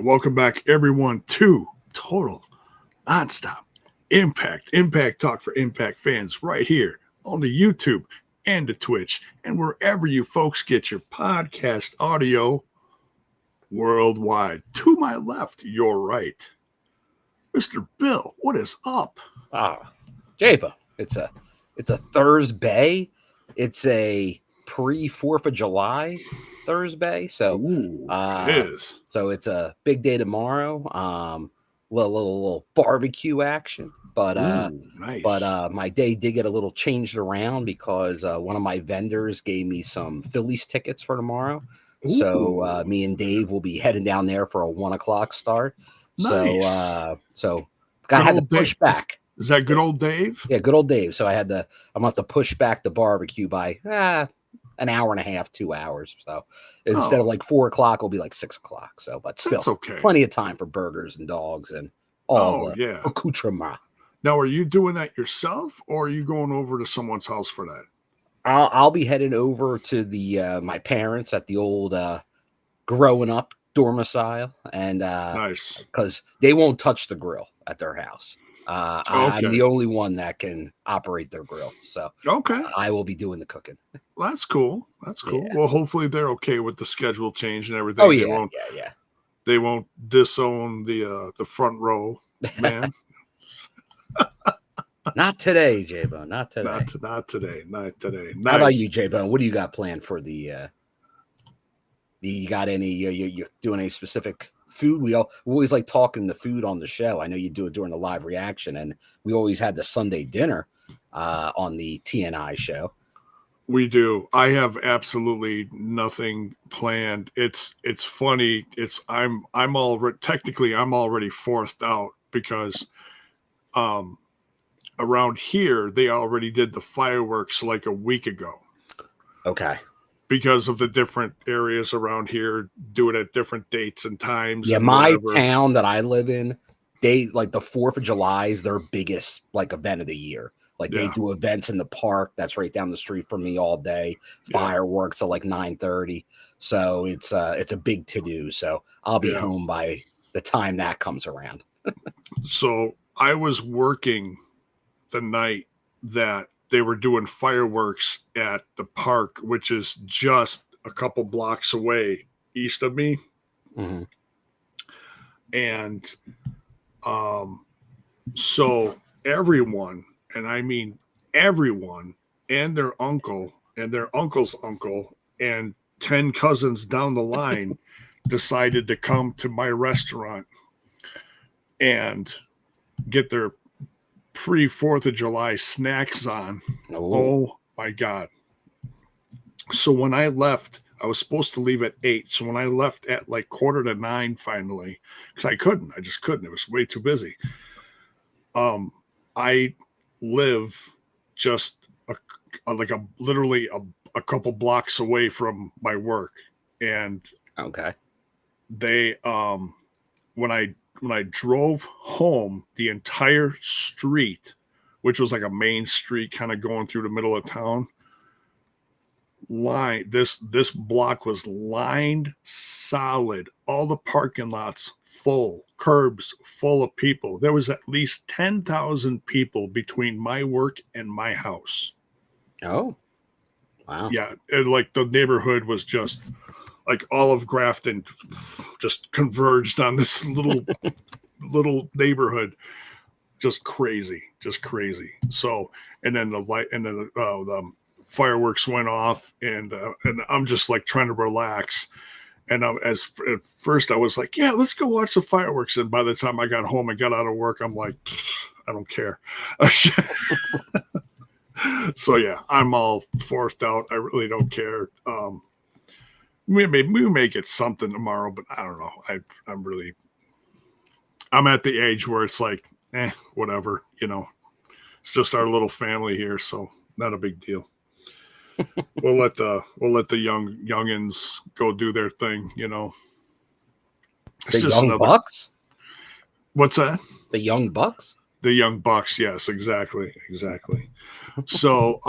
Welcome back, everyone, to Total Nonstop Impact Talk for Impact fans right here on the YouTube and the Twitch and wherever you folks get your podcast audio worldwide. To my left, your right, Mr. Bill, what is up? Jaba, it's a Thursday. It's a pre-4th of July Thursday. So it is. So it's a big day tomorrow. Little barbecue action. But nice. But my day did get a little changed around because one of my vendors gave me some Phillies tickets for tomorrow. Ooh. So me and Dave will be heading down there for a 1:00 start. Nice. So I had to push back. Is that good old Dave? Yeah, good old Dave. So I'm gonna have to push back the barbecue by an hour and a half, 2 hours. So instead of like 4:00, it'll be like 6:00. So, but still, that's okay. Plenty of time for burgers and dogs and all the accoutrement. Now, are you doing that yourself, or are you going over to someone's house for that? I'll be heading over to the my parents at the old growing up domicile, and nice, because they won't touch the grill at their house. I'm the only one that can operate their grill, so I will be doing the cooking. Well, that's cool. That's cool. Yeah. Well, hopefully they're okay with the schedule change and everything. Oh yeah, They won't disown the front row, man. Not today, J-Bone. Not today. Not today. Nice. How about you, J-Bone? What do you got planned for the? You got any? You doing any specific food? We always like talking the food on the show. I know you do it during the live reaction, and we always had the Sunday dinner on the TNI show. We do. I have absolutely nothing planned. It's funny. I'm already forced out because around here they already did the fireworks like a week ago. Okay. Because of the different areas around here do it at different dates and times. Yeah, my town that I live in, they like the 4th of July is their biggest like event of the year. Like they do events in the park that's right down the street from me all day. Fireworks at like 9:30. So it's a big to do. So I'll be home by the time that comes around. So I was working the night that they were doing fireworks at the park, which is just a couple blocks away east of me. Mm-hmm. And so everyone, and I mean everyone, and their uncle and their uncle's uncle and 10 cousins down the line decided to come to my restaurant and get their pre-4th of July snacks on. Oh my God. So when I left, I was supposed to leave at 8. So when I left at like 8:45 finally, because I just couldn't. It was way too busy. I live just literally a couple blocks away from my work. And they, when I drove home, the entire street, which was like a main street kind of going through the middle of town, this block was lined solid. All the parking lots full, curbs full of people. There was at least 10,000 people between my work and my house. Oh, wow. Yeah. And like the neighborhood was just like all of Grafton just converged on this little neighborhood. Just crazy. So, and then the fireworks went off, and I'm just like trying to relax. And at first I was like, yeah, let's go watch the fireworks. And by the time I got home and got out of work, I'm like, I don't care. So yeah, I'm all forced out. I really don't care. We may get something tomorrow, but I don't know. I'm at the age where it's like, whatever, it's just our little family here. So not a big deal. We'll let the youngins go do their thing, It's the young bucks? What's that? The young bucks? The young bucks, yes, exactly. So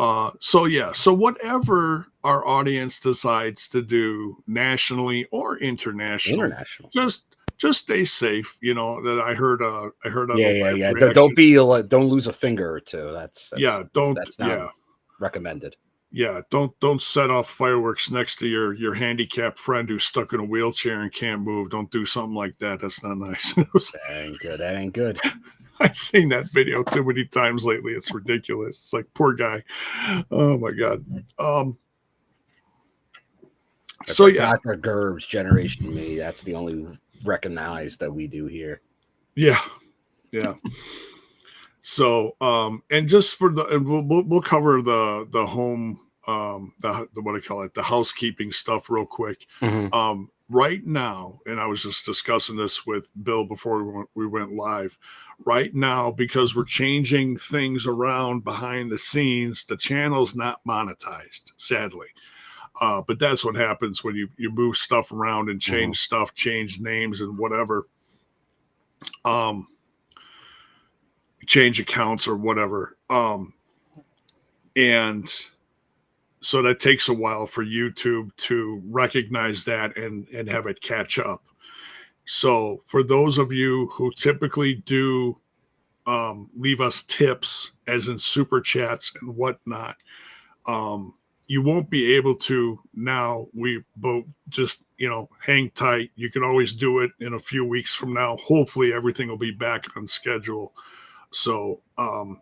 yeah. So whatever our audience decides to do nationally or international, just stay safe. You know, that I heard on Yeah. reaction. Don't lose a finger or two. That's not recommended. Yeah, don't set off fireworks next to your handicapped friend who's stuck in a wheelchair and can't move. Don't do something like that. That's not nice. That ain't good. I've seen that video too many times lately. It's ridiculous. It's like, poor guy. Oh my God. So yeah, Dr. Gerb's Generation Me. That's the only recognized that we do here. Yeah. So, and just for we'll cover the home, the what do I call it, the housekeeping stuff real quick. Mm-hmm. Right now, and I was just discussing this with Bill before we went live. Right now, because we're changing things around behind the scenes, the channel's not monetized, sadly. But that's what happens when you move stuff around and change stuff, change names and whatever. Change accounts or whatever. And so that takes a while for YouTube to recognize that and have it catch up. So for those of you who typically do leave us tips, as in super chats and whatnot, you won't be able to now. We both just, hang tight. You can always do it in a few weeks from now. Hopefully everything will be back on schedule. So, and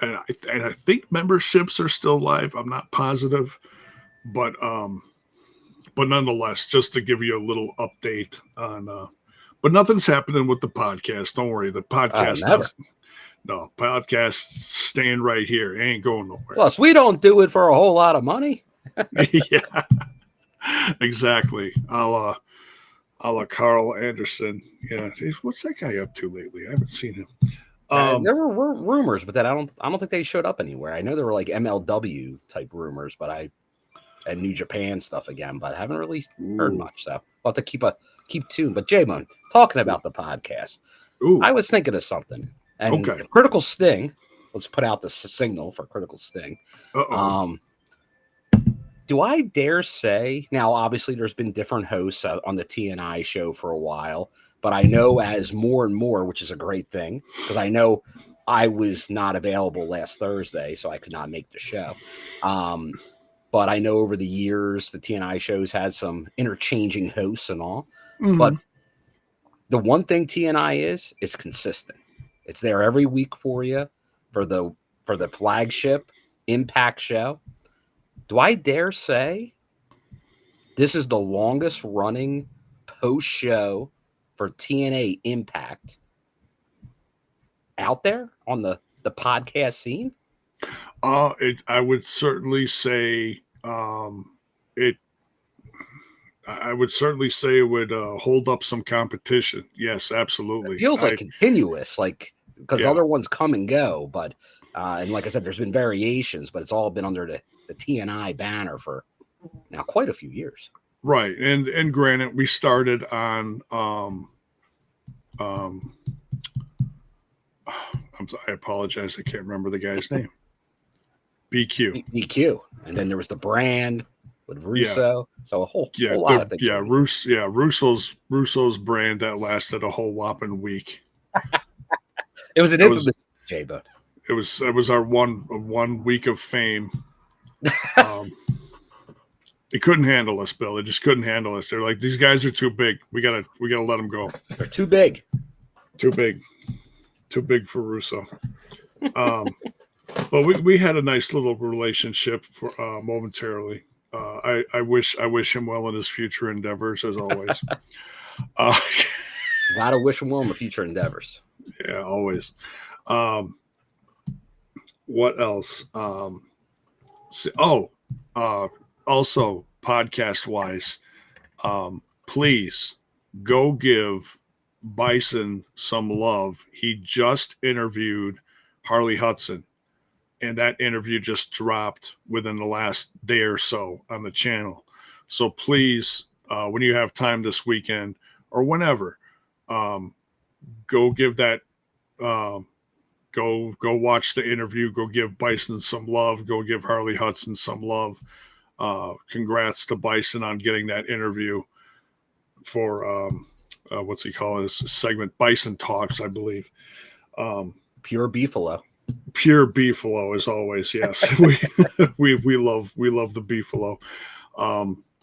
I think memberships are still live. I'm not positive, but nonetheless, just to give you a little update on, but nothing's happening with the podcast. Don't worry. The podcast, podcast's staying right here. It ain't going nowhere. Plus, we don't do it for a whole lot of money. Yeah, exactly. A la Carl Anderson. Yeah. What's that guy up to lately? I haven't seen him. There were rumors, but then I don't think they showed up anywhere. I know there were like MLW type rumors, but and New Japan stuff again, but I haven't really heard much. So we'll have to keep tuned. But J-Mon, talking about the podcast, I was thinking of something. And Critical Sting, let's put out the signal for Critical Sting. Do I dare say, now obviously there's been different hosts on the TNI show for a while, but I know as more and more, which is a great thing, because I know I was not available last Thursday, so I could not make the show. But I know over the years, the TNI shows had some interchanging hosts and all. Mm-hmm. But the one thing TNI is consistent. It's there every week for you for the flagship Impact show. Do I dare say this is the longest running post show for TNA Impact out there on the podcast scene? I would certainly say it. I would certainly say it would hold up some competition. Yes, absolutely. It feels like continuous, because other ones come and go, but and like I said, there's been variations, but it's all been under the TNI banner for now quite a few years. Right, and granted, we started on I apologize, I can't remember the guy's name. BQ, and then there was the brand with Russo. So a whole lot of things. Yeah, Russo's brand that lasted a whole whopping week. It was an infamous J-Bone. It was our one week of fame. They couldn't handle us, Bill. They just couldn't handle us. They're like, these guys are too big. We gotta let them go. They're too big. Too big for Russo. But we had a nice little relationship for momentarily. I wish him well in his future endeavors, as always. Gotta wish him well in the future endeavors. Yeah, always. What else? Also podcast wise, please go give Bison some love. He just interviewed Harley Hudson, and that interview just dropped within the last day or so on the channel. So please, when you have time this weekend or whenever, go give that, go watch the interview, go give Bison some love, go give Harley Hudson some love. Congrats to Bison on getting that interview. what's he calling this segment? Bison Talks, I believe. Pure beefalo. Pure beefalo, as always. Yes, we love the beefalo.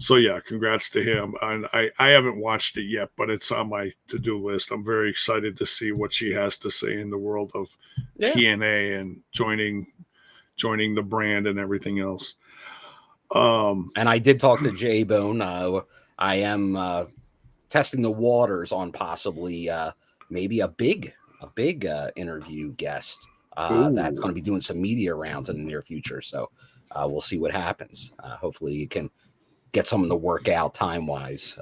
So yeah, congrats to him. And I haven't watched it yet, but it's on my to-do list. I'm very excited to see what she has to say in the world of TNA and joining the brand and everything else. And I did talk to J-Bone. I am testing the waters on possibly maybe a big interview guest that's going to be doing some media rounds in the near future. So we'll see what happens. Hopefully you can get something to work out time-wise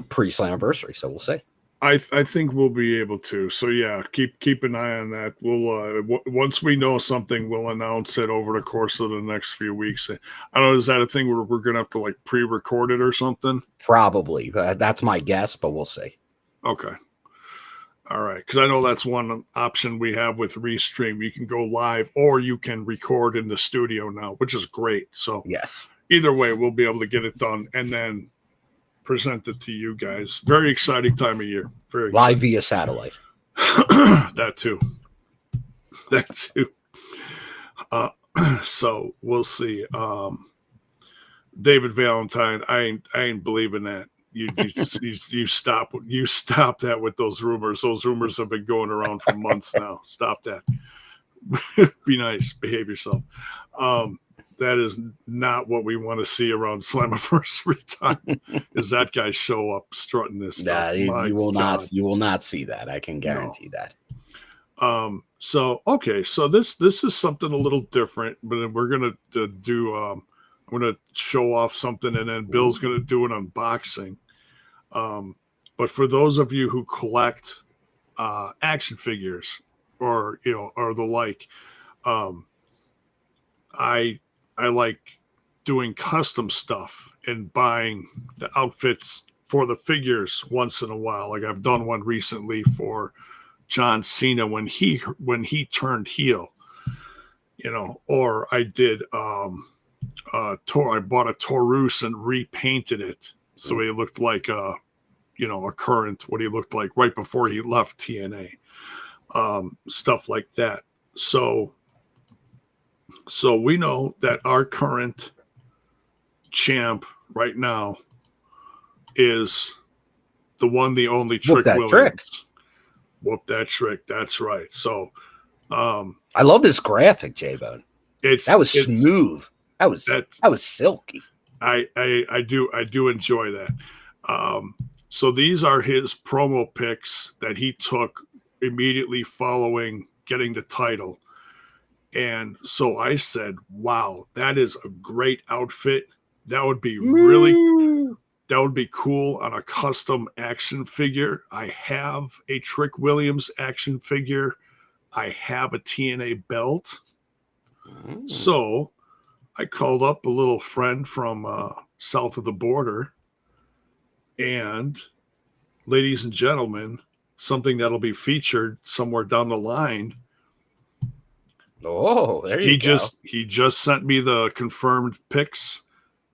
pre-Slammiversary. So we'll see. I think we'll be able to. So yeah, keep an eye on that. We'll once we know something, we'll announce it over the course of the next few weeks. I don't know, is that a thing where we're gonna have to like pre-record it or something? Probably. That's my guess, but we'll see. Okay. All right, because I know that's one option we have with Restream. You can go live or you can record in the studio now, which is great. So yes, either way, we'll be able to get it done and then present it to you guys. Very exciting time of year. Very live exciting. via satellite. That too. So we'll see. David Valentine, I ain't believing that. You stop that with those rumors. Those rumors have been going around for months now. Stop that. Be nice. Behave yourself. That is not what we want to see around Slammiversary time. Is that guy show up strutting this stuff? You will not see that. I can guarantee that. So okay, so this is something a little different, but we're gonna do. I'm gonna show off something, and then Bill's gonna do an unboxing. But for those of you who collect action figures or the like, I like doing custom stuff and buying the outfits for the figures once in a while. Like I've done one recently for John Cena when he turned heel, or I did I bought a Taurus and repainted it so he looked like a current, what he looked like right before he left TNA, stuff like that. So we know that our current champ right now is the one, the only Trick Williams. Whoop that trick. That's right. So I love this graphic, J-Bone. That was smooth. That was silky. I do enjoy that. So these are his promo pics that he took immediately following getting the title. And so I said, wow, that is a great outfit. That would be cool on a custom action figure. I have a Trick Williams action figure. I have a TNA belt. So I called up a little friend from south of the border. And ladies and gentlemen, something that'll be featured somewhere down the line. Oh, there you go. He just sent me the confirmed pics.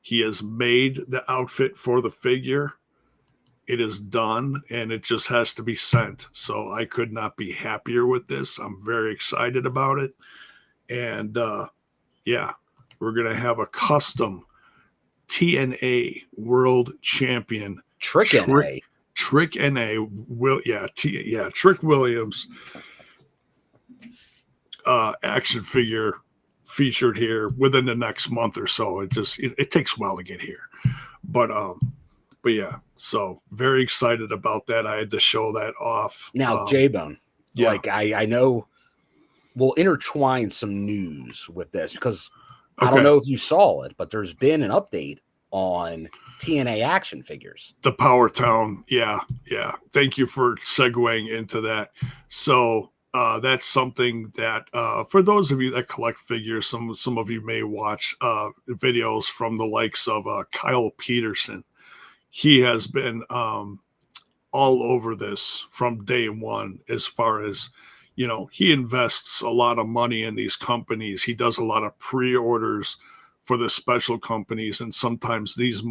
He has made the outfit for the figure. It is done, and it just has to be sent. So I could not be happier with this. I'm very excited about it. And we're going to have a custom TNA World Champion. Trick NA. Trick NA. Trick Williams action figure featured here within the next month or so. It takes a while to get here, but yeah, so very excited about that. I had to show that off. Now, J-Bone, like I know we'll intertwine some news with this because I don't know if you saw it, but there's been an update on TNA action figures. The Power Town. Yeah. Thank you for segueing into that. So that's something that for those of you that collect figures, some of you may watch videos from the likes of Kyle Peterson. He has been all over this from day one, as far as, he invests a lot of money in these companies. He does a lot of pre-orders for the special companies. And sometimes these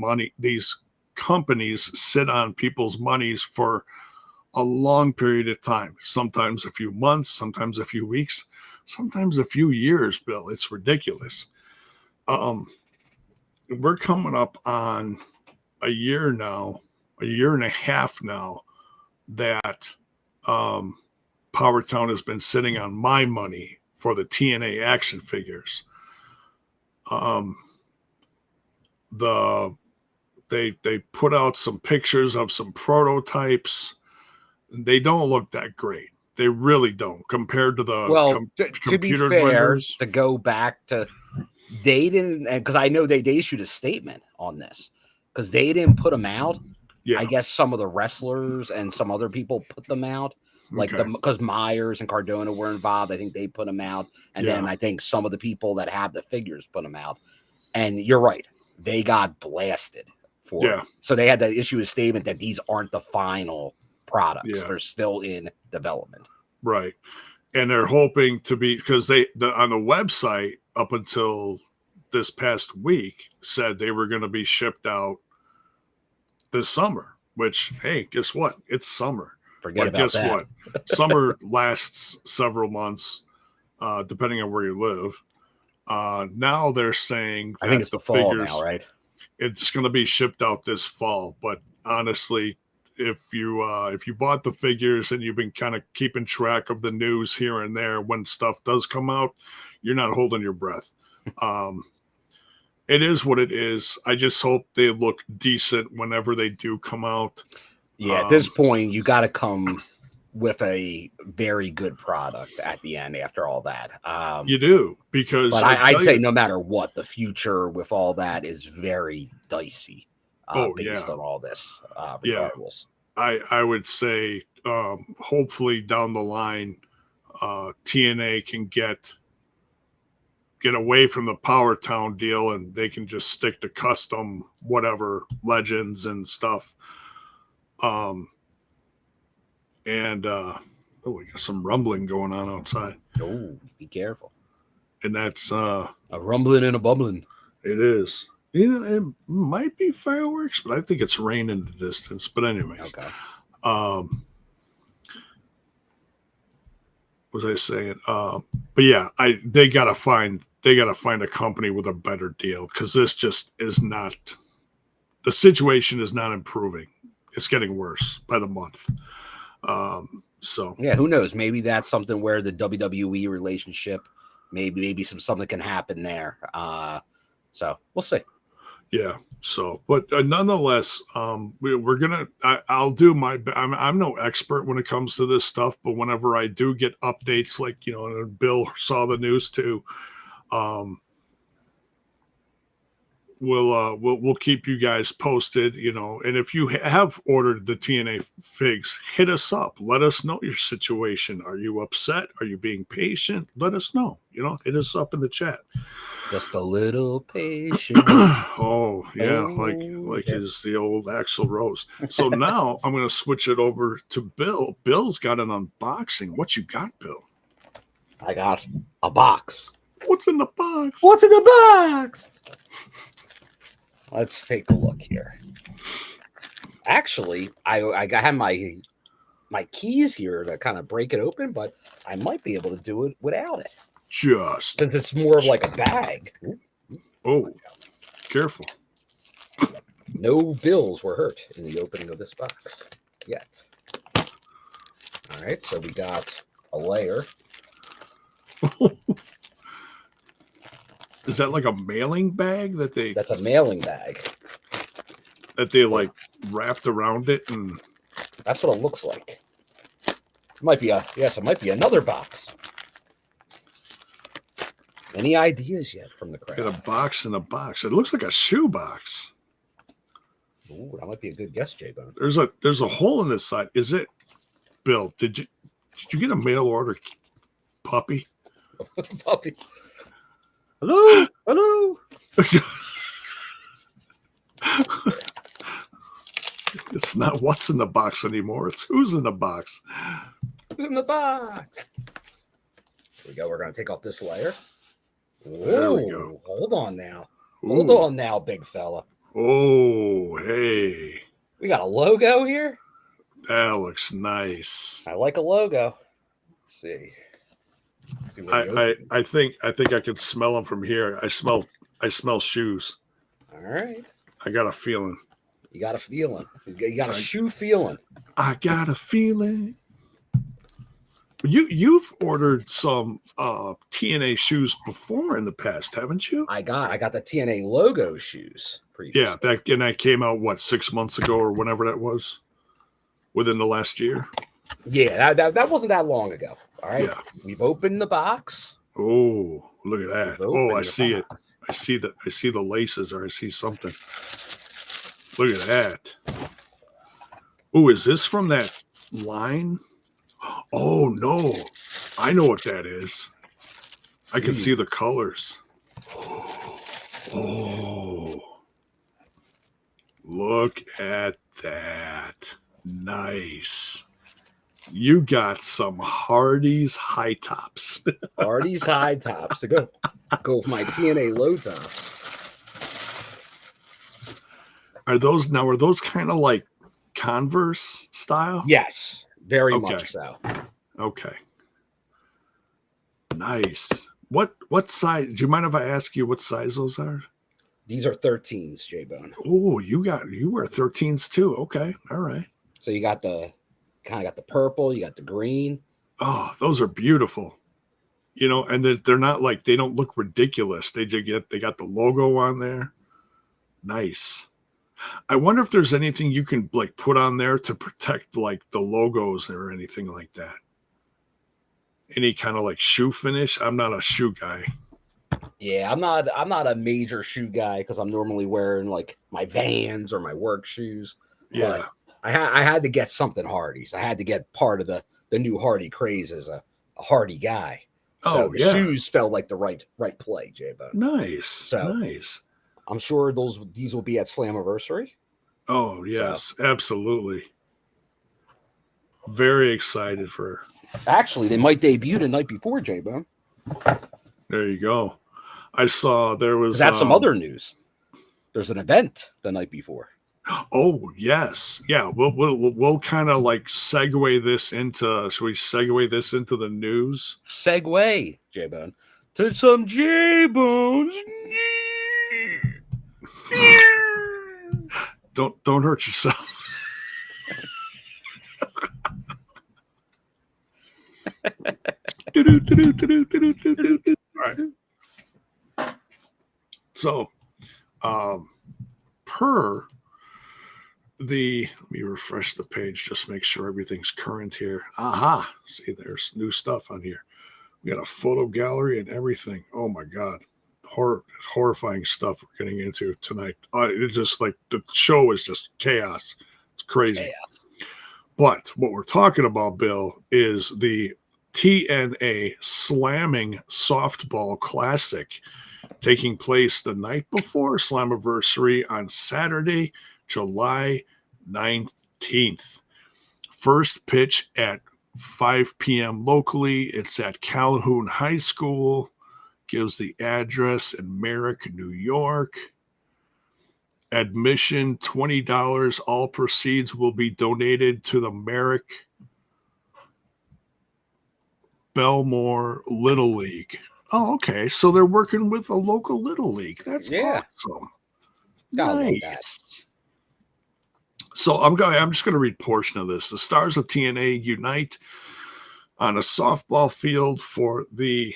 companies sit on people's monies for a long period of time, sometimes a few months, sometimes a few weeks, sometimes a few years, Bill. It's ridiculous. We're coming up on a year and a half now that Powertown has been sitting on my money for the TNA action figures. They put out some pictures of some prototypes. They don't look that great. They really don't compared to the to be fair, renders. To go back to they didn't, because I know they issued a statement on this because they didn't put them out. Yeah. I guess some of the wrestlers and some other people put them out. Like because Myers and Cardona were involved. I think they put them out. And then I think some of the people that have the figures put them out. And you're right. They got blasted for it. So they had to issue a statement that these aren't the final products. They're still in development. Right. And they're hoping to be, because on the website up until this past week said they were going to be shipped out this summer, which, hey, guess what? It's summer. Forget about that. Guess what? Summer lasts several months, depending on where you live. Now they're saying I think it's the fall now, right? It's going to be shipped out this fall. But honestly, if you bought the figures and you've been kind of keeping track of the news here and there when stuff does come out, you're not holding your breath. It is what it is. I just hope they look decent whenever they do come out. Yeah, at this point, you got to come with a very good product at the end after all that. You do, because but I'd say no matter what, the future with all that is very dicey based on all this, regardless. Yeah, I would say hopefully down the line, TNA can get away from the Powertown deal and they can just stick to custom whatever legends and stuff. We got some rumbling going on outside. Oh, be careful. And that's a rumbling and a bubbling. It is. It might be fireworks, but I think it's rain in the distance. But anyways. Okay. What was I saying? But yeah, they gotta find a company with a better deal, because this just is not, the situation is not improving. It's getting worse by the month. So yeah, who knows? Maybe that's something where the WWE relationship, maybe something can happen there. So we'll see. Yeah. So, but nonetheless, we're gonna. I'll do my. I'm no expert when it comes to this stuff, but whenever I do get updates, like and Bill saw the news too. We'll keep you guys posted, and if you have ordered the TNA figs, hit us up. Let us know your situation. Are you upset? Are you being patient? Let us know. Hit us up in the chat. Just a little patient. Oh yeah, like is the old Axl Rose. So now I'm going to switch it over to Bill. Bill's got an unboxing. What you got, Bill? I got a box. What's in the box? What's in the box? Let's take a look here. Actually, I have my keys here to kind of break it open, but I might be able to do it without it. Since it's more of like a bag. Oh, careful. No bills were hurt in the opening of this box yet. All right, so we got a layer. Is that like a mailing bag that they... That's a mailing bag. That they like wrapped around it and... That's what it looks like. It might be another box. Any ideas yet from the crowd? Got a box in a box. It looks like a shoe box. Ooh, that might be a good guess, J-Bone. There's a hole in this side. Is it, Bill? Did you get a mail order puppy? Puppy. Hello. It's not what's in the box anymore. It's who's in the box. Who's in the box? Here we go. We're going to take off this layer. There we go. Hold on now. Hold on now, big fella. Oh, hey. We got a logo here. That looks nice. I like a logo. Let's see. I think I can smell them from here. I smell shoes. All right. I got a feeling. You got a feeling. You got a shoe feeling. I got a feeling. You've ordered some TNA shoes before in the past, haven't you? I got the TNA logo shoes. Yeah, that came out 6 months ago or whenever that was, within the last year. Yeah, that wasn't that long ago. All right. Yeah. We've opened the box. Oh, look at that. Oh, I see it. I see the laces, or I see something. Look at that. Oh, is this from that line? Oh no. I know what that is. I can see the colors. Oh. Look at that. Nice. You got some Hardy's high tops. Hardy's high tops to go with my TNA low top. Are those kind of like Converse style? Yes, very much so. Okay. Nice. What size? Do you mind if I ask you what size those are? These are 13s, J-Bone. Oh, you wear 13s too. Okay. All right. So you got the purple, you got the green. Oh, those are beautiful. And they're not like, they don't look ridiculous. They got the logo on there. Nice. I wonder if there's anything you can like put on there to protect like the logos or anything like that. Any kind of like shoe finish. I'm not a shoe guy. Yeah, I'm not a major shoe guy because I'm normally wearing like my Vans or my work shoes. Yeah. But I had to get something Hardy's. I had to get part of the new Hardy craze as a Hardy guy. So the shoes felt like the right play, J-Bone. Nice. Nice. I'm sure these will be at Slammiversary. Oh, yes, absolutely. Very excited for. Actually, they might debut the night before, J-Bone. There you go. I saw there was. That's some other news. There's an event the night before. Oh yes, yeah. We'll kind of like segue this into. Should we segue this into the news? Segue, J-Bone, to some J-Bones. Don't hurt yourself. All right. So, per the, let me refresh the page, just make sure everything's current here. Aha! See, there's new stuff on here. We got a photo gallery and everything. Oh my God. Horrifying stuff we're getting into tonight. It's just like the show is just chaos. It's crazy. Chaos. But what we're talking about, Bill, is the TNA Slamming Softball Classic taking place the night before Slammiversary on Saturday, July 19th. First pitch at 5 p.m. locally. It's at Calhoun High School. Gives the address in Merrick, New York. Admission $20. All proceeds will be donated to the Merrick Belmore Little League. Oh, okay. So they're working with a local Little League. That's awesome. Nice. So I'm just going to read a portion of this. The stars of TNA unite on a softball field for the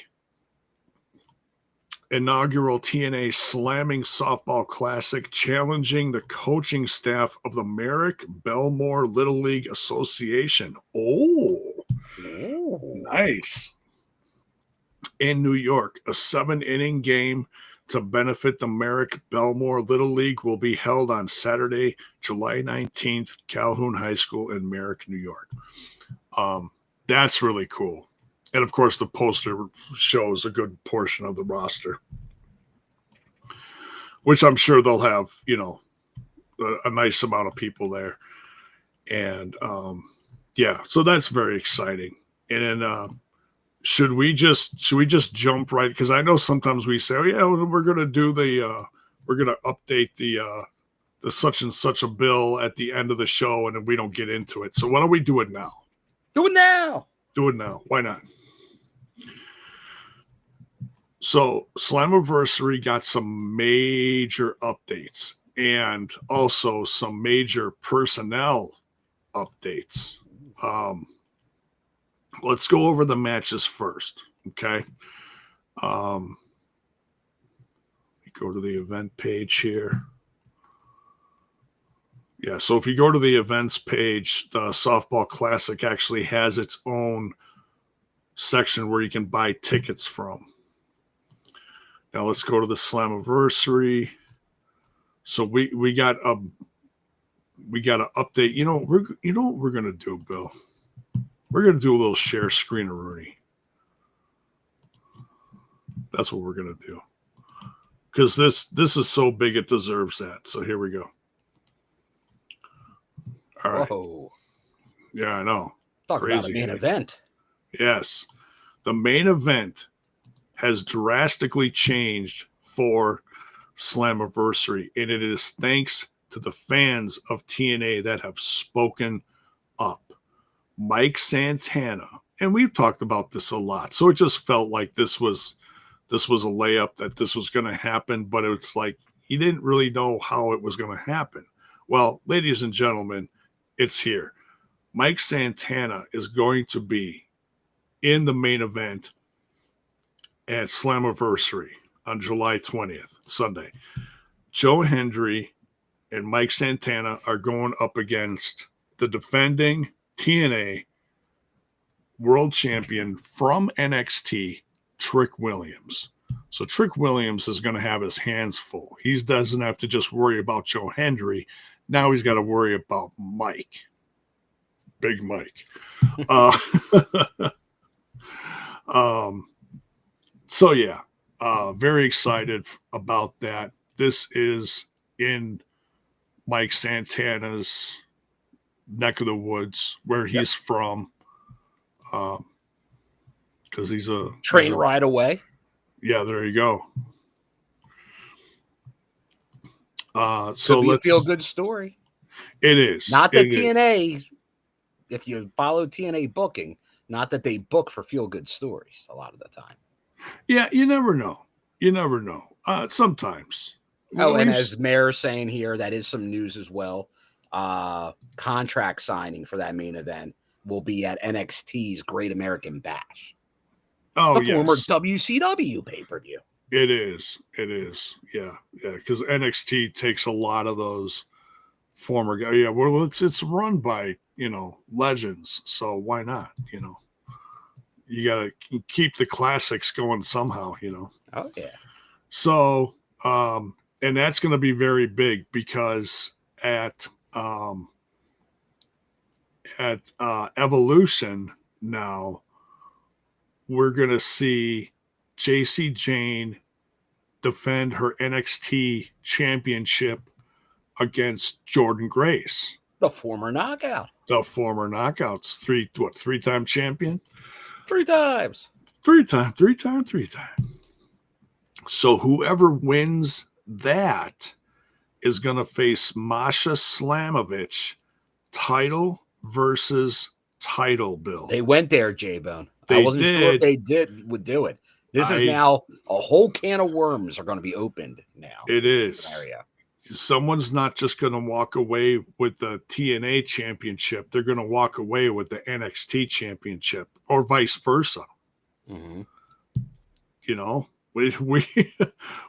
inaugural TNA Slamming Softball Classic, challenging the coaching staff of the Merrick Belmore Little League Association. Oh, nice. In New York, a 7-inning game to benefit the Merrick Belmore Little League will be held on Saturday, July 19th, Calhoun High School in Merrick, New York. That's really cool. And, of course, the poster shows a good portion of the roster, which I'm sure they'll have, a nice amount of people there. And, so that's very exciting. And then should we just jump right? Because I know sometimes we say, oh, yeah, we're going to do we're going to update the the such and such a bill at the end of the show, and then we don't get into it. So why don't we do it now? Do it now. Do it now. Why not? So Slammiversary got some major updates and also some major personnel updates. Let's go over the matches first. Okay. Go to the event page here. Yeah, so if you go to the events page, the Softball Classic actually has its own section where you can buy tickets from. Now let's go to the Slammiversary. So we got an update. You know what we're gonna do, Bill? We're gonna do a little share screen of Rooney. That's what we're gonna do. Because this is so big it deserves that. So here we go. All right. Whoa. Yeah, I know. Talk about a main event. Yes. The main event has drastically changed for Slammiversary, and it is thanks to the fans of TNA that have spoken up. Mike Santana, and we've talked about this a lot, so it just felt like this was a layup that this was going to happen, but it's like he didn't really know how it was going to happen. Well, ladies and gentlemen, it's here. Mike Santana is going to be in the main event at Slammiversary on July 20th, Sunday. Joe Hendry and Mike Santana are going up against the defending TNA world champion from NXT, Trick Williams. So Trick Williams is going to have his hands full. He doesn't have to just worry about Joe Hendry. Now he's got to worry about Mike. Big Mike. So yeah, very excited about that. This is in Mike Santana's neck of the woods, where he's from. Because he's a train ride away. Yeah, there you go. So let's feel good story. It is not that TNA. If you follow TNA booking, not that they book for feel good stories a lot of the time. Yeah, you never know. You never know. Sometimes. Oh, and as Mayor's saying here, that is some news as well. Contract signing for that main event will be at NXT's Great American Bash. Oh, the former WCW pay-per-view. It is. Yeah. Because NXT takes a lot of those former guys. Yeah, well, it's run by legends, so why not? You gotta keep the classics going somehow. Oh yeah. So, and that's going to be very big because at Evolution now, we're going to see JC Jane defend her NXT championship against Jordan Grace. The former knockout. The former knockouts. Three-time champion? 3 times. 3 time. So whoever wins that is going to face Masha Slamovich, title versus title, Bill. They went there, J-Bone. I wasn't sure if they would do it. This is now a whole can of worms are going to be opened now. It is. Someone's not just going to walk away with the TNA championship. They're going to walk away with the NXT championship or vice versa. Mm-hmm.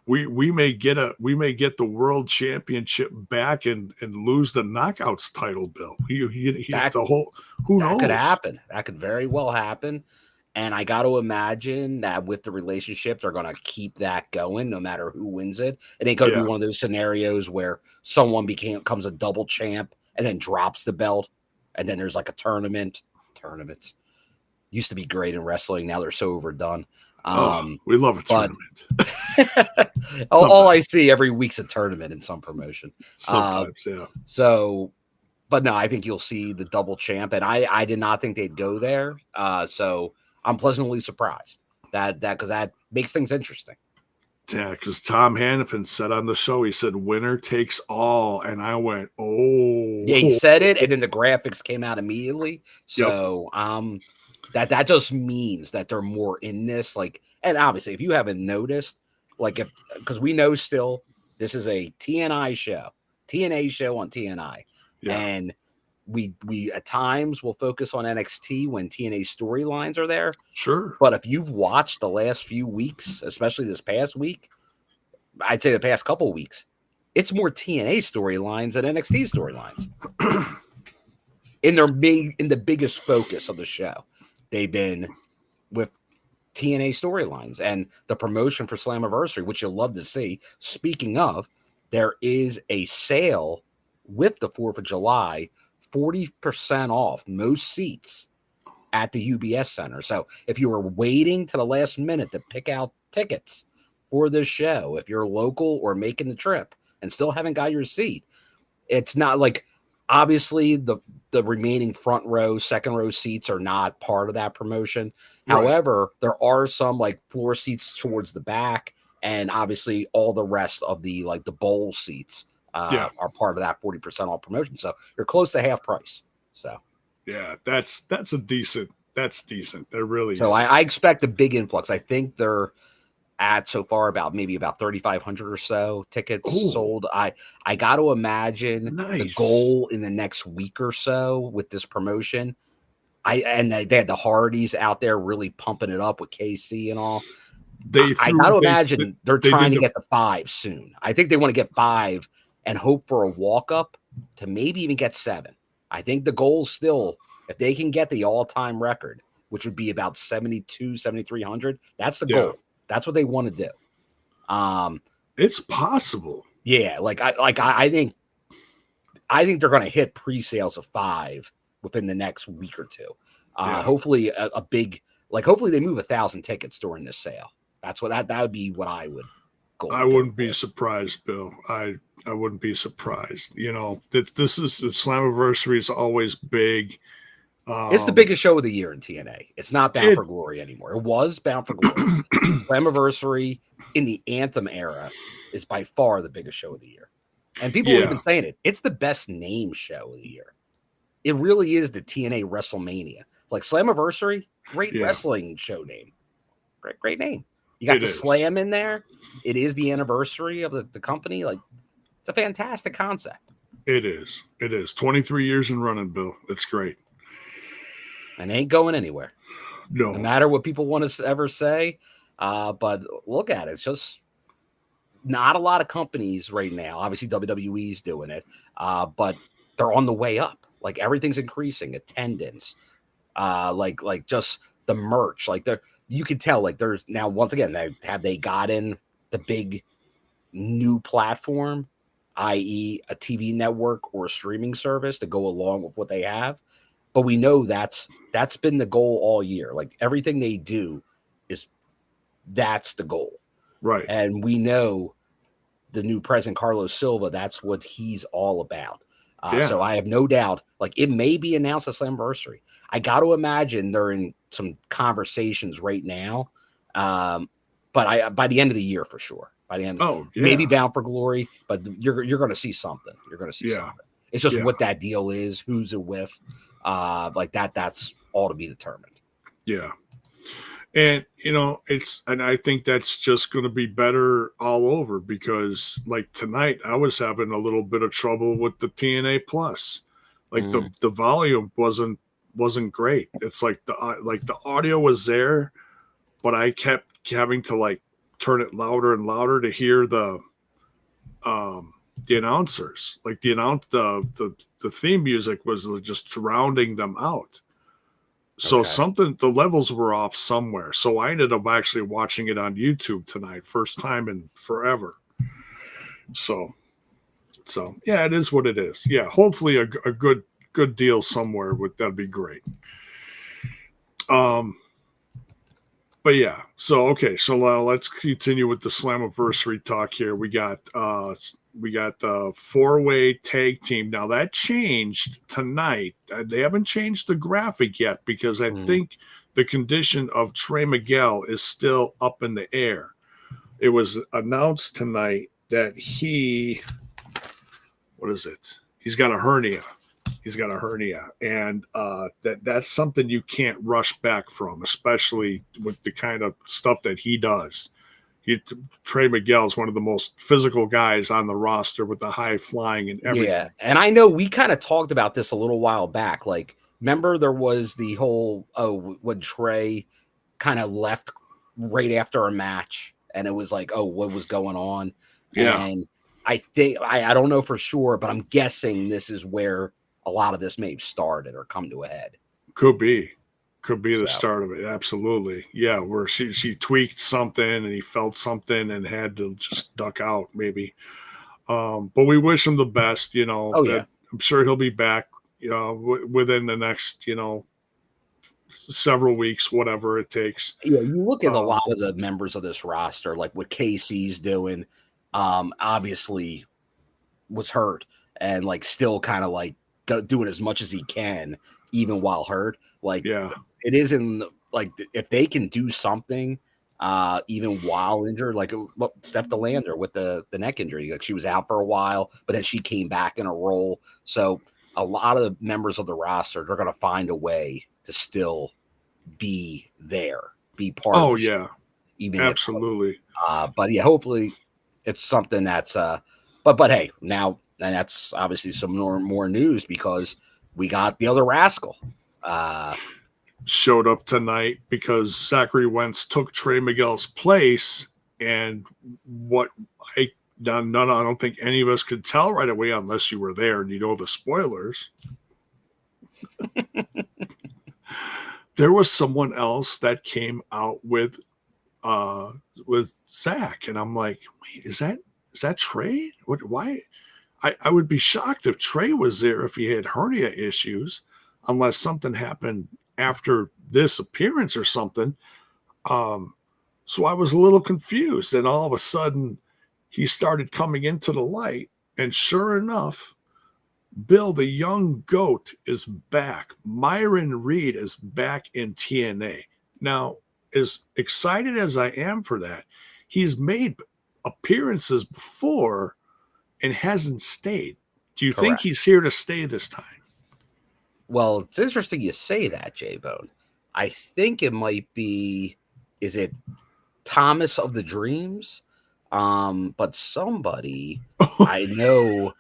We may get the world championship back and lose the knockouts title, Bill. Who knows? That could happen. That could very well happen. And I got to imagine that with the relationship, they're going to keep that going no matter who wins it. It ain't going to be one of those scenarios where someone becomes a double champ and then drops the belt. And then there's like a tournament. Tournaments used to be great in wrestling. Now they're so overdone. We love a tournament. all I see every week's a tournament in some promotion. Sometimes, yeah. So, but no, I think you'll see the double champ. And I did not think they'd go there. So I'm pleasantly surprised that because that makes things interesting. Yeah, because Tom Hannafin said on the show, he said, winner takes all. And I went, oh. Yeah, he said it, and then the graphics came out immediately. Yep. So that just means that they're more in this. Like, and obviously, if you haven't noticed, like, because we know still this is a TNA show on TNI. Yeah. And we at times will focus on NXT when TNA storylines are there. Sure. But if you've watched the last few weeks, especially this past week, I'd say the past couple weeks, it's more TNA storylines than NXT storylines. in the biggest focus of the show, they've been with TNA storylines and the promotion for Slammiversary, which you'll love to see. Speaking of, there is a sale with the 4th of July, 40% off most seats at the UBS Center. So if you were waiting to the last minute to pick out tickets for this show, if you're local or making the trip and still haven't got your seat, it's not like, obviously the remaining front row, second row seats are not part of that promotion. Right. However, there are some like floor seats towards the back, and obviously all the rest of the like the bowl seats are part of that 40% off promotion. So you're close to half price. So yeah, that's decent. That's decent. They're really so I expect a big influx. I think they're at so far about 3,500 or so tickets sold. I got to imagine the goal in the next week or so with this promotion. They had the Hardys out there really pumping it up with KC and all. I got to imagine they're trying to get the 5 soon. I think they want to get 5 and hope for a walk up to maybe even get 7. I think the goal is still, if they can get the all-time record, which would be about 7,300, that's the goal. That's what they want to do. It's possible. Yeah, I think they're going to hit pre-sales of 5 within the next week or two. Hopefully a big, hopefully they move 1,000 tickets during this sale. That's what that would be what I would go. I wouldn't be surprised, Bill. I wouldn't be surprised. You know, that this is Slammiversary is always big. It's the biggest show of the year in TNA. It's not Bound for Glory anymore. It was Bound for Glory. Slammiversary in the Anthem era is by far the biggest show of the year. And people have been saying it. It's the best name show of the year. It really is the TNA WrestleMania. Like Slammiversary, great wrestling show name. Great name. You got Slam in there. It is the anniversary of the company. Like, it's a fantastic concept. It is. 23 years in running, Bill. It's great. And ain't going anywhere. No matter what people want to ever say. But look at it. It's just not a lot of companies right now. Obviously, WWE's doing it. But they're on the way up. Like, everything's increasing. Attendance. Like just the merch. Like, you can tell, like, there's now, once again, they gotten the big new platform, i.e. a TV network or a streaming service to go along with what they have. But we know that's been the goal all year. Like, everything they do that's the goal. Right. And we know the new president, Carlos Silva, that's what he's all about. So I have no doubt, like, it may be announced at Slammiversary. I got to imagine they're in some conversations right now. But by the end of the year, for sure. By the end, maybe Bound for Glory, but you're going to see something. You're going to see something. It's just what that deal is, who's it with. Like that's all to be determined. Yeah. And, you know, and I think that's just going to be better all over because, like, tonight I was having a little bit of trouble with the TNA Plus. Like, the volume wasn't great. It's like the audio was there, but I kept having to, like, turn it louder and louder to hear the announcers. Like, the theme music was just drowning them out. So the levels were off somewhere. So I ended up actually watching it on YouTube tonight, first time in forever. So yeah, it is what it is. Yeah, hopefully a good deal somewhere that'd be great. But yeah, so let's continue with the Slammiversary talk here. We got the 4-way tag team. Now that changed tonight. They haven't changed the graphic yet because I think the condition of Trey Miguel is still up in the air. it was announced tonight that he's got a hernia. He's got a hernia, and that's something you can't rush back from, especially with the kind of stuff that he does. Trey Miguel is one of the most physical guys on the roster with the high flying and everything. Yeah, and I know we kind of talked about this a little while back. Like, remember there was the whole when Trey kind of left right after a match, and it was like, what was going on? Yeah, and I think I don't know for sure, but I'm guessing this is where a lot of this may have started or come to a head. Could be the start of it. Absolutely. Yeah. Where she tweaked something and he felt something and had to just duck out maybe. But we wish him the best, Yeah. I'm sure he'll be back, within the next, several weeks, whatever it takes. Yeah. You look at a lot of the members of this roster, like what Cassie's doing, obviously was hurt and like still kind of like doing as much as he can, even while hurt. Like, yeah, it isn't like if they can do something, even while injured, like Steph DeLander with the neck injury, like she was out for a while, but then she came back in a role. So a lot of the members of the roster, they're going to find a way to still be there, be part of the show, even absolutely. But yeah, hopefully it's something that's but hey, now, and that's obviously some more news because we got the other rascal showed up tonight because Zachary Wentz took Trey Miguel's place, and I don't think any of us could tell right away unless you were there and you know the spoilers. There was someone else that came out with Zach, and I'm like, wait, is that Trey? Why? I would be shocked if Trey was there if he had hernia issues, unless something happened after this appearance or something. So I was a little confused, and all of a sudden he started coming into the light, and sure enough, Bill, the young goat, is back. Myron Reed is back in TNA. Now, as excited as I am for that, he's made appearances before and hasn't stayed. Do you think he's here to stay this time? Well, it's interesting you say that, J-Bone. I think it might be, is it Thomas of the Dreams? But somebody I know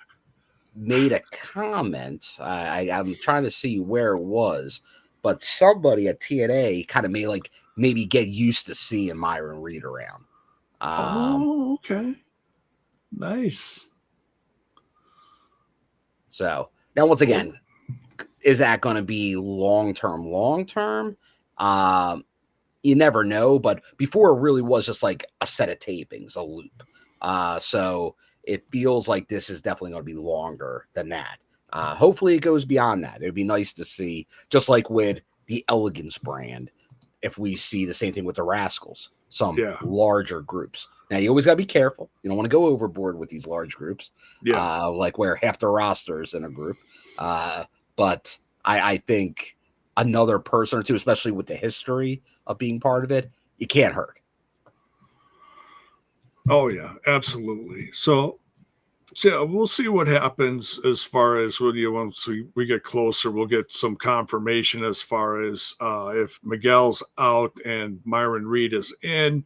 made a comment. I'm trying to see where it was, but somebody at TNA kind of maybe get used to seeing Myron Reed around. Okay. Nice. So now, once again, is that going to be long-term? You never know, but before it really was just like a set of tapings, a loop. So it feels like this is definitely going to be longer than that. Hopefully it goes beyond that. It'd be nice to see, just like with the Elegance brand, if we see the same thing with the Rascals, some larger groups. Now, you always got to be careful. You don't want to go overboard with these large groups, like where half the roster is in a group. But I think another person or two, especially with the history of being part of it, you can't hurt. Oh, yeah, absolutely. So yeah, we'll see what happens as far as once we get closer, we'll get some confirmation as far as if Miguel's out and Myron Reed is in.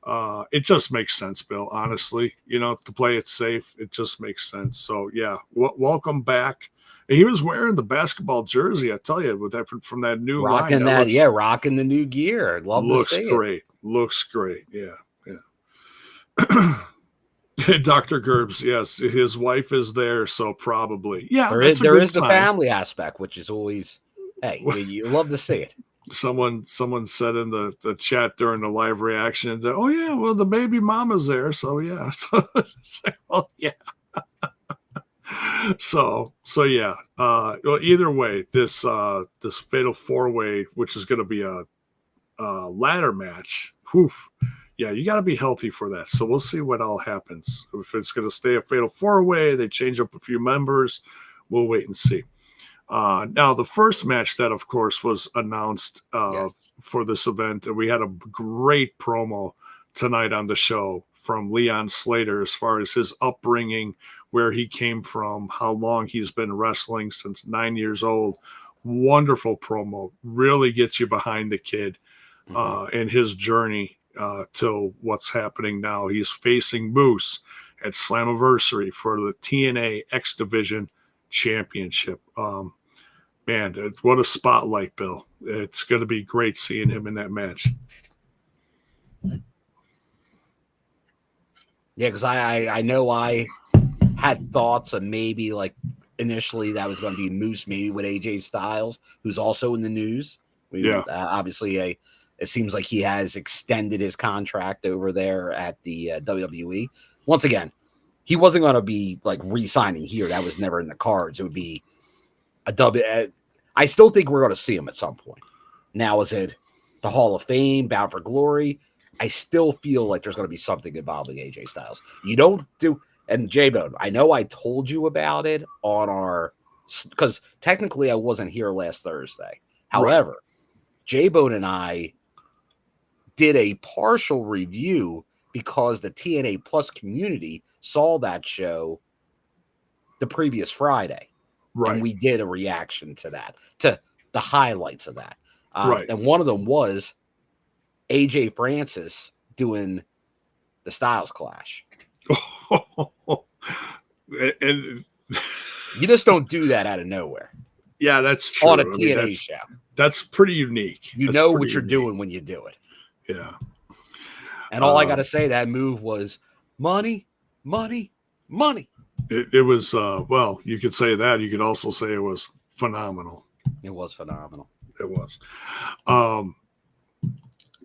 It just makes sense, Bill, honestly, to play it safe. It just makes sense. So yeah, welcome back. He was wearing the basketball jersey, I tell you, with that from that new rocking line. Rocking the new gear. I'd love to see it. Looks great. Yeah. Dr. Gerbs, yes, his wife is there, so probably. Yeah, there is the family aspect, which is always, hey, you love to see it. Someone said in the chat during the live reaction that, oh yeah, well, the baby mama's there, so yeah. So well, yeah. So yeah. Well, either way, this fatal 4-way, which is going to be a ladder match. Whew. Yeah, you got to be healthy for that. So we'll see what all happens. If it's going to stay a fatal 4-way, they change up a few members. We'll wait and see. Now, the first match that, of course, was announced for this event, and we had a great promo tonight on the show from Leon Slater as far as his upbringing, where he came from, how long he's been wrestling, since 9 years old. Wonderful promo. Really gets you behind the kid and his journey to what's happening now. He's facing Moose at Slammiversary for the TNA X Division Championship. Man, what a spotlight, Bill. It's going to be great seeing him in that match. Yeah, because I know I had thoughts of maybe like initially that was going to be Moose, maybe with AJ Styles, who's also in the news. Obviously, it seems like he has extended his contract over there at the WWE. Once again, he wasn't going to be like re-signing here. That was never in the cards. It would be I still think we're going to see him at some point. Now, is it the Hall of Fame, Bound for Glory? I still feel like there's going to be something involving AJ Styles. You don't do, and J-Bone, I know I told you about it on our, because technically I wasn't here last Thursday. However, J-Bone and I did a partial review because the TNA Plus community saw that show the previous Friday. And we did a reaction to that, to the highlights of that. And one of them was AJ Francis doing the Styles Clash. And you just don't do that out of nowhere. Yeah, that's true. On a TNA show. That's pretty unique. You know what you're doing when you do it. Yeah. And all I got to say, that move was money, money, money. It was, well, you could say that. You could also say it was phenomenal. It was phenomenal. It was.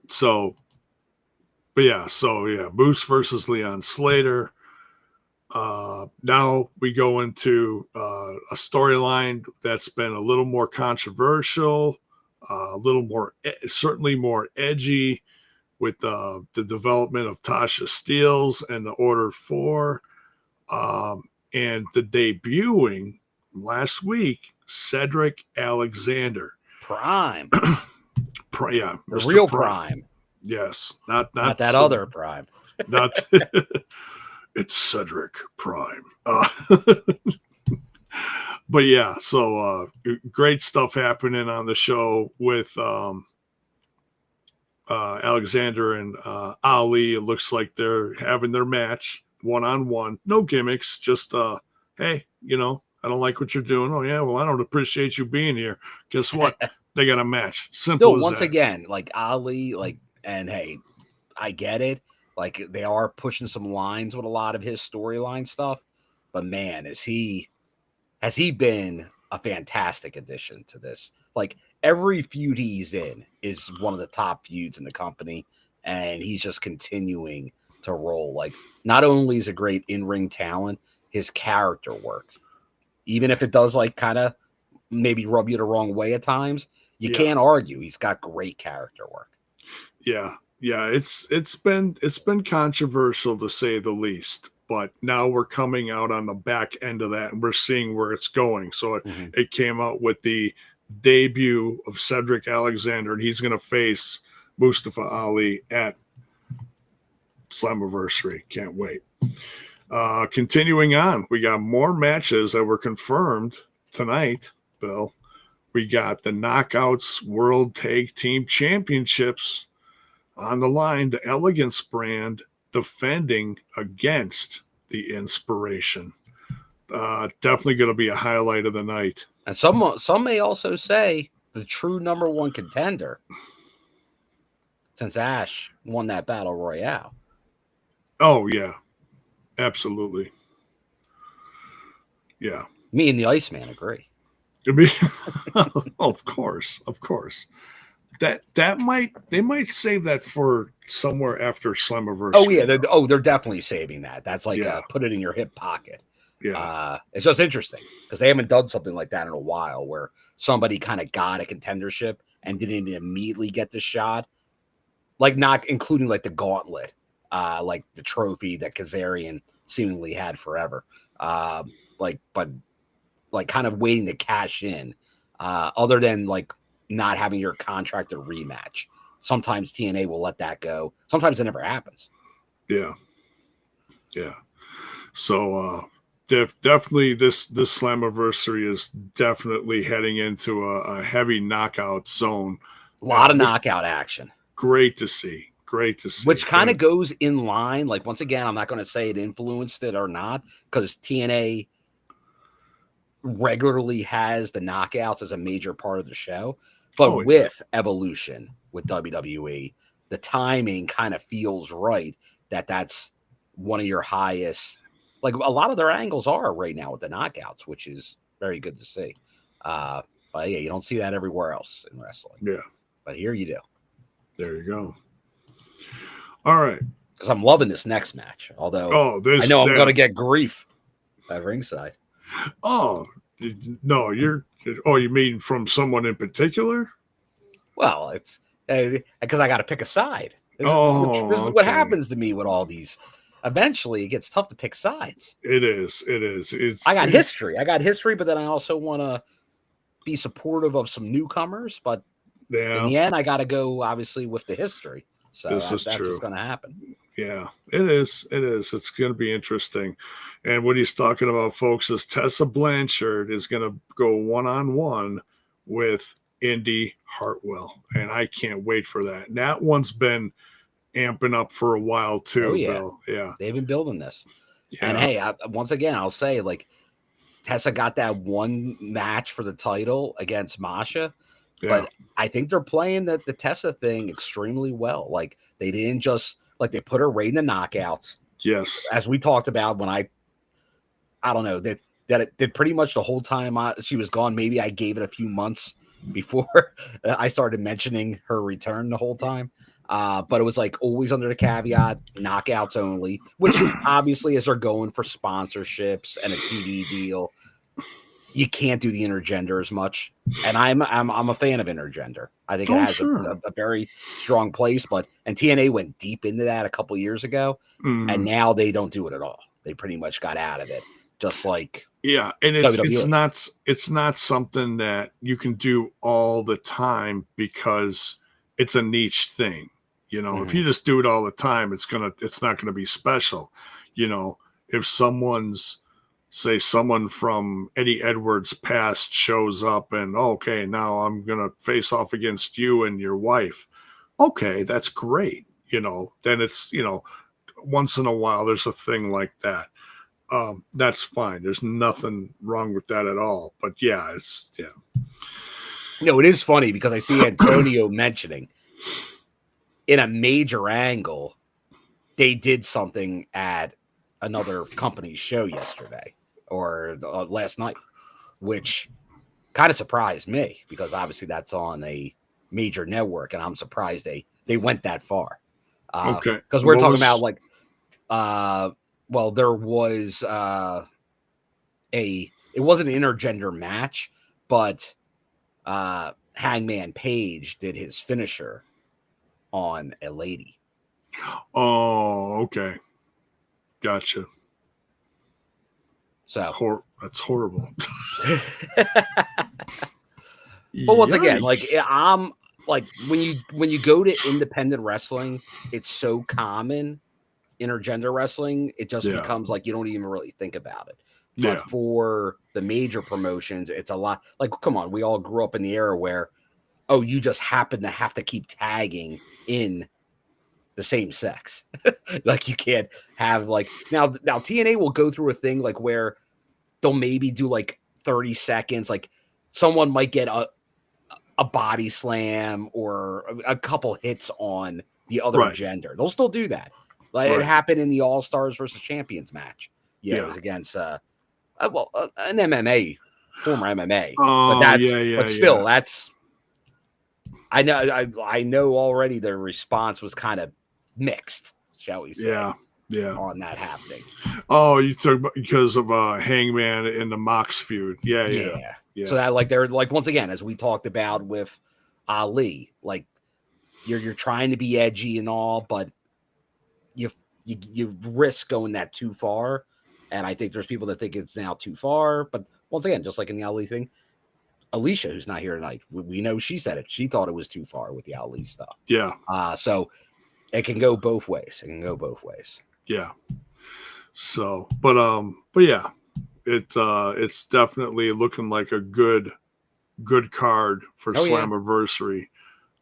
So Moose versus Leon Slater. Now we go into a storyline that's been a little more controversial, a little more, certainly more edgy, with the development of Tasha Steelz and the Order 4, and the debuting last week, Cedric Alexander. Prime. The real Prime. Yes. Not that other Prime. Not it's Cedric Prime. But yeah, so great stuff happening on the show with Alexander and Ali. It looks like they're having their match one-on-one. No gimmicks, just hey, I don't like what you're doing. Oh yeah, well, I don't appreciate you being here. Guess what? They got a match. Simple. Still, once again, like Ali, and hey, I get it. Like, they are pushing some lines with a lot of his storyline stuff, but man, has he been a fantastic addition to this. Like, every feud he's in is one of the top feuds in the company, and he's just continuing to roll. Like, not only is a great in-ring talent, his character work, even if it does like kind of maybe rub you the wrong way at times, you can't argue he's got great character work. Yeah, it's been controversial to say the least, but now we're coming out on the back end of that and we're seeing where it's going. So it came out with the debut of Cedric Alexander, and he's going to face Mustafa Ali at Slammiversary. Can't wait. Continuing on, we got more matches that were confirmed tonight, Bill. We got the Knockouts World Tag Team Championships on the line. The Elegance brand defending against the IInspiration. Definitely going to be a highlight of the night. And some may also say the true number one contender, since Ash won that battle royale. Oh, yeah. Absolutely. Yeah. Me and the Iceman agree. Of course. They might save that for somewhere after Slammiversary. Oh yeah, they're definitely saving that. That's like put it in your hip pocket. Yeah. It's just interesting because they haven't done something like that in a while, where somebody kind of got a contendership and didn't immediately get the shot, like not including like the gauntlet, like the trophy that Kazarian seemingly had forever, but kind of waiting to cash in, other than like not having your contract a rematch. Sometimes TNA will let that go. Sometimes it never happens. Yeah. Yeah. So definitely this Slammiversary is definitely heading into a heavy knockout zone. A lot of knockout action. Great to see. Great to see. Which kind of goes in line. Like, once again, I'm not going to say it influenced it or not, because TNA regularly has the knockouts as a major part of the show. But with Evolution, with WWE, the timing kind of feels right that's one of your highest. Like, a lot of their angles are right now with the knockouts, which is very good to see. But yeah, you don't see that everywhere else in wrestling. Yeah. But here you do. There you go. All right. Because I'm loving this next match. Although I know I'm going to get grief at ringside. Oh, no, you mean from someone in particular? Well, it's because I got to pick a side. This is what happens to me with all these. Eventually, it gets tough to pick sides. It is. I got history, but then I also want to be supportive of some newcomers. But in the end, I got to go, obviously, with the history. So that's what's going to happen. Yeah, it is. It's going to be interesting. And what he's talking about, folks, is Tessa Blanchard is going to go one-on-one with Indy Hartwell. And I can't wait for that. And that one's been amping up for a while, too. Oh, yeah. Bill. Yeah. They've been building this. Yeah. And, hey, once again, I'll say, like, Tessa got that one match for the title against Masha. Yeah. But I think they're playing the Tessa thing extremely well. Like, they didn't just like they put her right in the knockouts. Yes, as we talked about when I don't know that it did pretty much the whole time she was gone. Maybe I gave it a few months before I started mentioning her return the whole time. But it was like always under the caveat, knockouts only, which obviously as they're going for sponsorships and a TV deal, you can't do the intergender as much. And I'm a fan of intergender. I think it has a very strong place, and TNA went deep into that a couple years ago, and now they don't do it at all. They pretty much got out of it. Just like and it's not something that you can do all the time because it's a niche thing. You know, if you just do it all the time, it's not gonna be special. You know, if someone from Eddie Edwards' past shows up and okay, now I'm gonna face off against you and your wife. Okay, that's great. You know, then it's once in a while there's a thing like that. That's fine. There's nothing wrong with that at all. But yeah, it is funny because I see Antonio mentioning in a major angle, they did something at another company's show yesterday or last night, which kind of surprised me because obviously that's on a major network, and I'm surprised they went that far. Okay, because we're talking about like, there was it wasn't an intergender match, but Hangman Page did his finisher on a lady. Oh, okay. Gotcha. So that's horrible. But once again, like I'm like when you go to independent wrestling, it's so common. Intergender wrestling, it just becomes like you don't even really think about it. But for the major promotions, it's a lot. Like, come on, we all grew up in the era where, you just happen to have to keep tagging in the same sex. Like you can't have like now TNA will go through a thing like where they'll maybe do like 30 seconds. Like someone might get a body slam or a couple hits on the other gender. They'll still do that. Like it happened in the All Stars versus Champions match. It was against an MMA, former MMA. But still, that's. I know already the response was kind of mixed, shall we say? Yeah. On that happening. Oh, you talk about because of Hangman and the Mox feud. Yeah. So that like they're like once again, as we talked about with Ali, like you're trying to be edgy and all, but you risk going that too far. And I think there's people that think it's now too far. But once again, just like in the Ali thing, Alisha, who's not here tonight, we know she said it. She thought it was too far with the Ali stuff. Yeah. So it can go both ways. Yeah. So, but yeah, it's definitely looking like a good card for Slammiversary.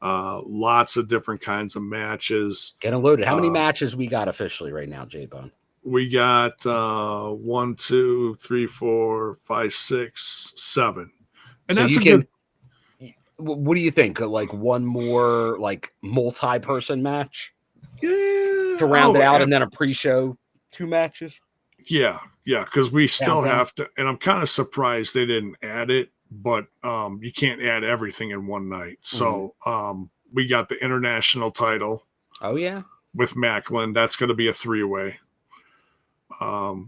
Lots of different kinds of matches. Getting loaded. How many matches we got officially right now, J-Bone? We got 1, 2, 3, 4, 5, 6, 7. And so that's you a can, good. What do you think? Like one more like multi-person match? Yeah. To round it out, and then a pre-show 2 matches? Yeah, because we still have to, and I'm kind of surprised they didn't add it, but you can't add everything in one night. So we got the international title. Oh, yeah. With Macklin. That's going to be a 3-way,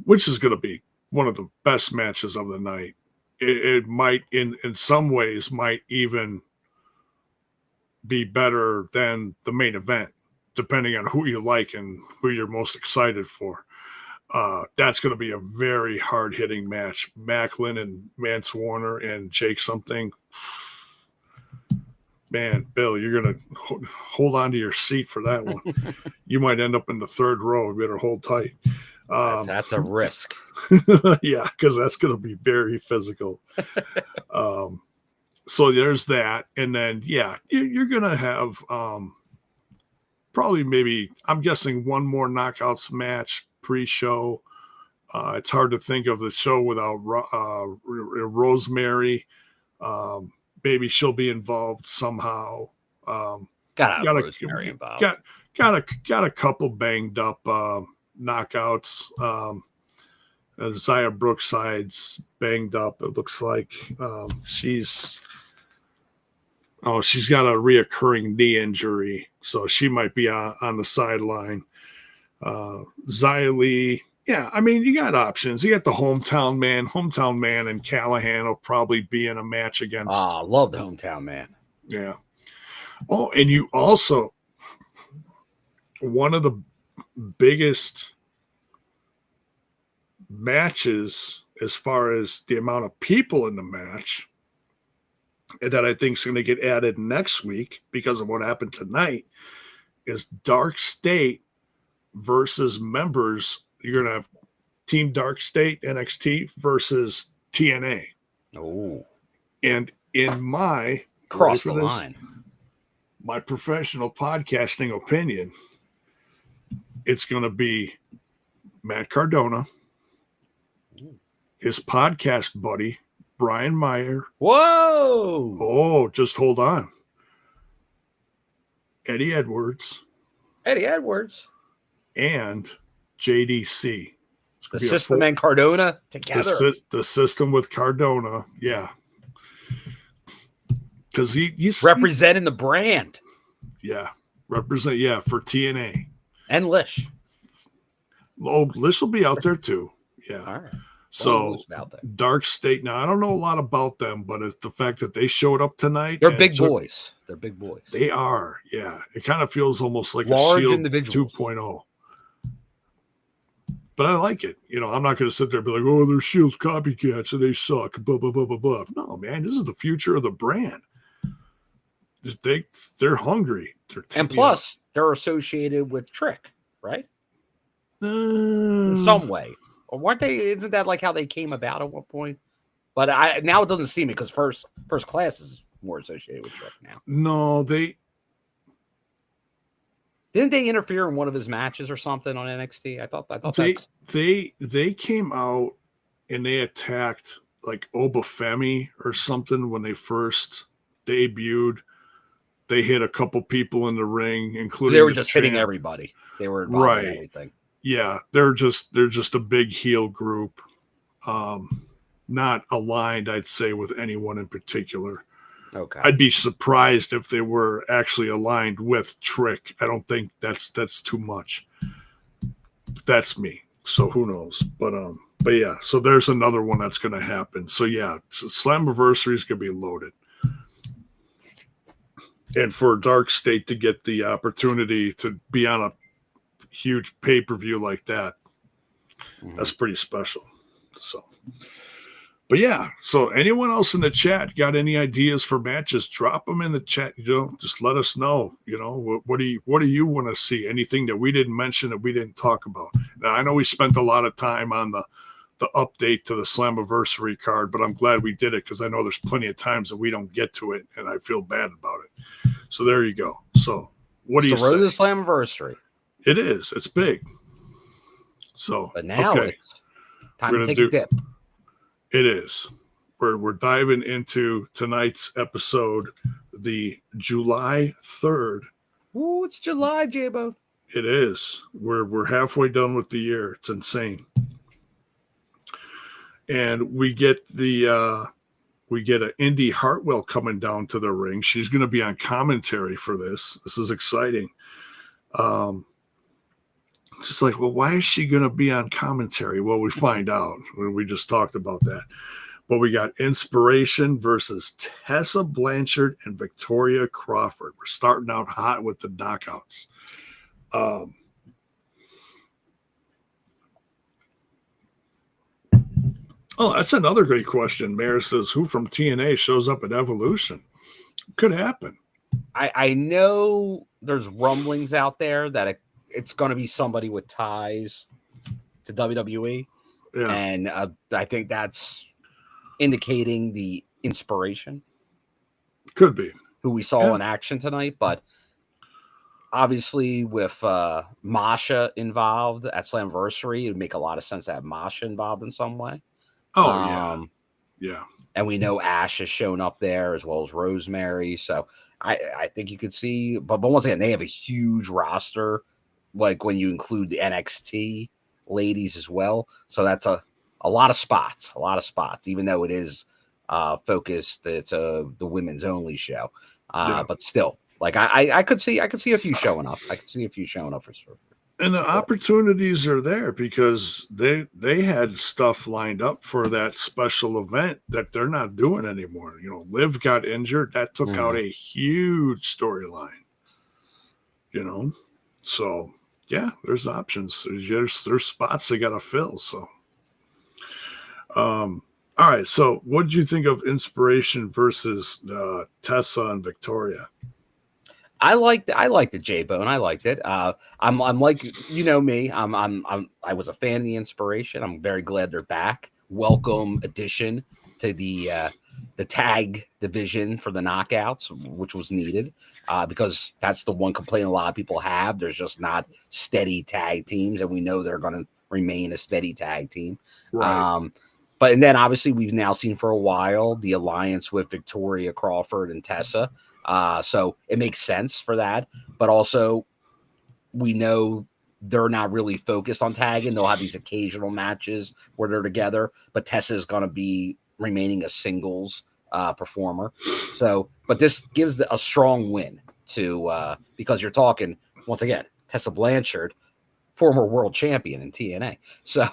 which is going to be one of the best matches of the night. It might, in some ways, might even be better than the main event, depending on who you like and who you're most excited for. That's going to be a very hard-hitting match. Macklin and Mance Warner and Jake something. Man, Bill, you're going to hold on to your seat for that one. You might end up in the 3rd row. You better hold tight. That's a risk. Yeah, because that's going to be very physical. So there's that. And then, yeah, you're going to have probably maybe, I'm guessing, one more knockouts match pre-show. It's hard to think of the show without Rosemary. Maybe she'll be involved somehow. Got Rosemary involved. Got a couple banged up knockouts. Zaya Brookside's banged up. It looks like she's got a reoccurring knee injury, so she might be on the sideline. Zia Lee. Yeah, I mean, you got options. You got the hometown man, and Callahan will probably be in a match against. I love the hometown man. Yeah. Oh, and you also, one of the biggest matches as far as the amount of people in the match that I think is going to get added next week because of what happened tonight is Dark State versus members. You're going to have Team Dark State NXT versus TNA. Oh. And in my cross the line, my professional podcasting opinion, it's going to be Matt Cardona, his podcast buddy, Brian Meyer. Whoa. Oh, just hold on. Eddie Edwards. And JDC. The system and Cardona together. The system with Cardona, yeah. Because he's representing the brand. Yeah. For TNA. And Lish. Oh, Lish will be out there too. Yeah. All right. So Dark State. Now I don't know a lot about them, but it's the fact that they showed up tonight. They're big boys. They are. Yeah. It kind of feels almost like large a Shield individuals. 2.0. But I like it. You know, I'm not going to sit there and be like, oh, they're Shield's copycats and they suck. Blah, blah, blah, blah, blah. No, man, this is the future of the brand. They're hungry. And plus, they're associated with Trick, right? In some way. Or weren't they? Isn't that like how they came about at one point? But now it doesn't seem it because first class is more associated with Trick now. No, didn't they interfere in one of his matches or something on NXT? I thought they came out and they attacked like Obafemi or something when they first debuted. They hit a couple people in the ring, including they were just hitting everybody. They were involved in everything. Yeah, they're just a big heel group, not aligned, I'd say, with anyone in particular. Okay, I'd be surprised if they were actually aligned with Trick. I don't think that's too much. That's me. So who knows? But yeah. So there's another one that's going to happen. So yeah, Slammiversary is going to be loaded. And for Dark State to get the opportunity to be on a huge pay-per-view like that, that's pretty special. So, But yeah, so anyone else in the chat got any ideas for matches? Drop them in the chat. Just let us know. What do you want to see? Anything that we didn't mention that we didn't talk about? Now I know we spent a lot of time on the update to the Slammiversary card, but I'm glad we did it because I know there's plenty of times that we don't get to it, and I feel bad about it. So there you go. So what do you say? The road to the Slammiversary. It is. It's big. So, but now it's time to take a dip. It is. We're diving into tonight's episode, the July 3rd. Ooh, it's July, J-Bo. It is. We're halfway done with the year. It's insane. And we get an Indy Hartwell coming down to the ring. She's going to be on commentary for this. This is exciting. It's just like, well, why is she going to be on commentary? Well, we find out. We just talked about that. But we got IInspiration versus Tessa Blanchard and Victoria Crawford. We're starting out hot with the knockouts. Oh, that's another great question. Mayor says, who from TNA shows up at Evolution? Could happen. I know there's rumblings out there that it's going to be somebody with ties to WWE. Yeah. And I think that's indicating the IInspiration. Could be. Who we saw in action tonight. But obviously with Masha involved at Slammiversary, it would make a lot of sense to have Masha involved in some way. Oh, yeah. And we know Ash has shown up there as well as Rosemary. So I think you could see. But once again, they have a huge roster. Like when you include the NXT ladies as well. So that's a lot of spots, even though it is focused. It's the women's only show. But still, like I could see a few showing up. I could see a few showing up for sure. And the opportunities are there because they had stuff lined up for that special event that they're not doing anymore. Liv got injured. That took out a huge storyline. So yeah, there's options. There's spots they got to fill. So, all right. So, what did you think of IInspiration versus Tessa and Victoria? I liked the J-Bone. I liked it. I'm like, me. I was a fan of the IInspiration. I'm very glad they're back. Welcome addition to the tag division for the knockouts, which was needed because that's the one complaint a lot of people have. There's just not steady tag teams, and we know they're going to remain a steady tag team. Right. And then obviously we've now seen for a while the alliance with Victoria Crawford and Tessa. So it makes sense for that. But also we know they're not really focused on tagging. They'll have these occasional matches where they're together, but Tessa is going to be remaining a singles performer. So, but this gives a strong win to because you're talking once again, Tessa Blanchard, former world champion in TNA. So,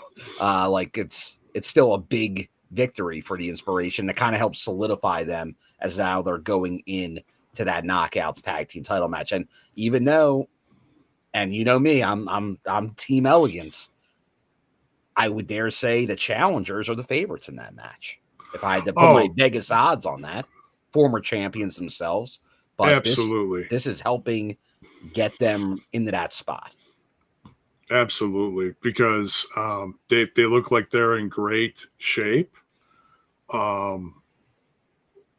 it's still a big victory for the IInspiration that kind of helps solidify them as now they're going in to that knockouts tag team title match. And even though, and me, I'm Team Elegance, I would dare say the challengers are the favorites in that match. If I had to put my Vegas odds on that, former champions themselves, but absolutely, this is helping get them into that spot. Absolutely, because they look like they're in great shape.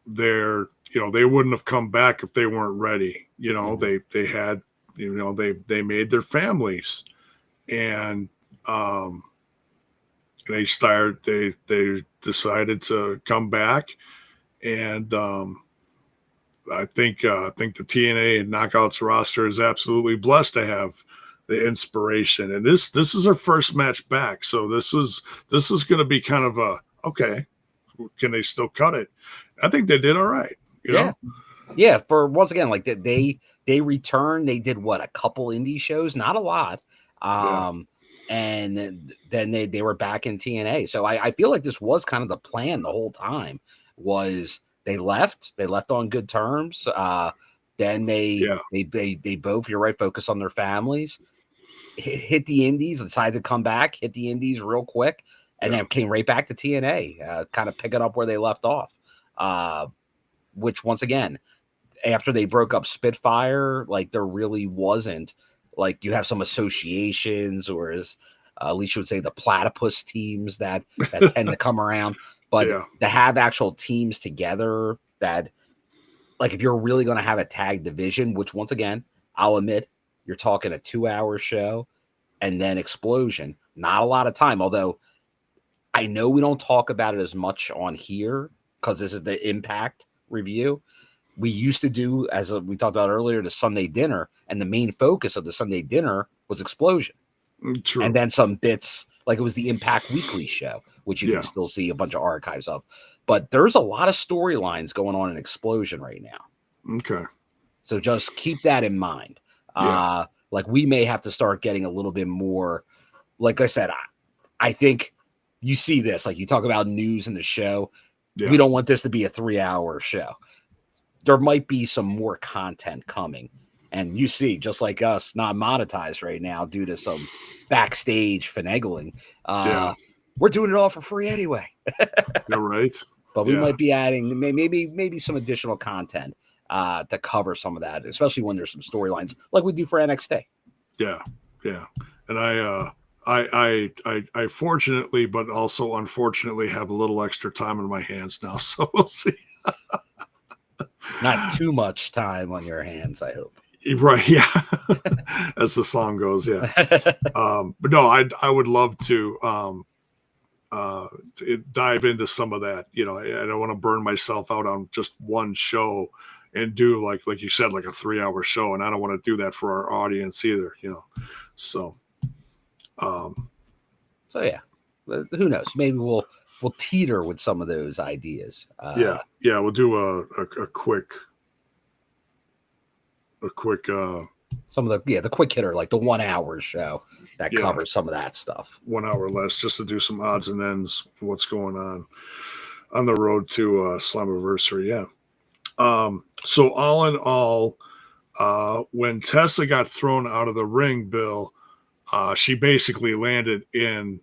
They're they wouldn't have come back if they weren't ready. They had they made their families, and they decided to come back, and I think the TNA and Knockouts roster is absolutely blessed to have the IInspiration, and this is her first match back, so this is going to be kind of a okay. Can they still cut it? I think they did all right. Yeah. For once again, like they returned. They did a couple indie shows, not a lot. And then they were back in TNA. So I feel like this was kind of the plan the whole time. Was they left on good terms. Then they both, you're right, focus on their families. Hit the indies, decided to come back, hit the indies real quick. and then came right back to TNA, kind of picking up where they left off. Which once again, after they broke up Spitfire, like there really wasn't like you have some associations, or as Alisha would say, the platypus teams that tend to come around. But to have actual teams together that, like, if you're really going to have a tag division, which once again, I'll admit, you're talking a 2-hour show and then Explosion, not a lot of time. Although I know we don't talk about it as much on here because this is the Impact review. We used to do, as we talked about earlier, the Sunday dinner, and the main focus of the Sunday dinner was Explosion. True. And then some bits, like it was the Impact Weekly show, which you can still see a bunch of archives of. But there's a lot of storylines going on in Explosion right now. Okay. So just keep that in mind. Like we may have to start getting a little bit more, like I said, I think you see this, like you talk about news in the show. Yeah. We don't want this to be a 3-hour show. There might be some more content coming. And you see, just like us, not monetized right now due to some backstage finagling. We're doing it all for free anyway. You're right. But we might be adding maybe some additional content to cover some of that, especially when there's some storylines like we do for NXT. Yeah. And I fortunately, but also unfortunately, have a little extra time in my hands now, so we'll see. Not too much time on your hands, I hope. Right, yeah. As the song goes, yeah. But no, I would love to dive into some of that. You know, I don't want to burn myself out on just one show and do like you said, like a 3-hour show, and I don't want to do that for our audience either. You know, so yeah, who knows? Maybe we'll teeter with some of those ideas. We'll do a quick some of the quick hitter, like the 1-hour show that covers some of that stuff. 1 hour less, just to do some odds and ends, what's going on the road to Slammiversary. Yeah. So all in all, when Tessa got thrown out of the ring, Bill, she basically landed in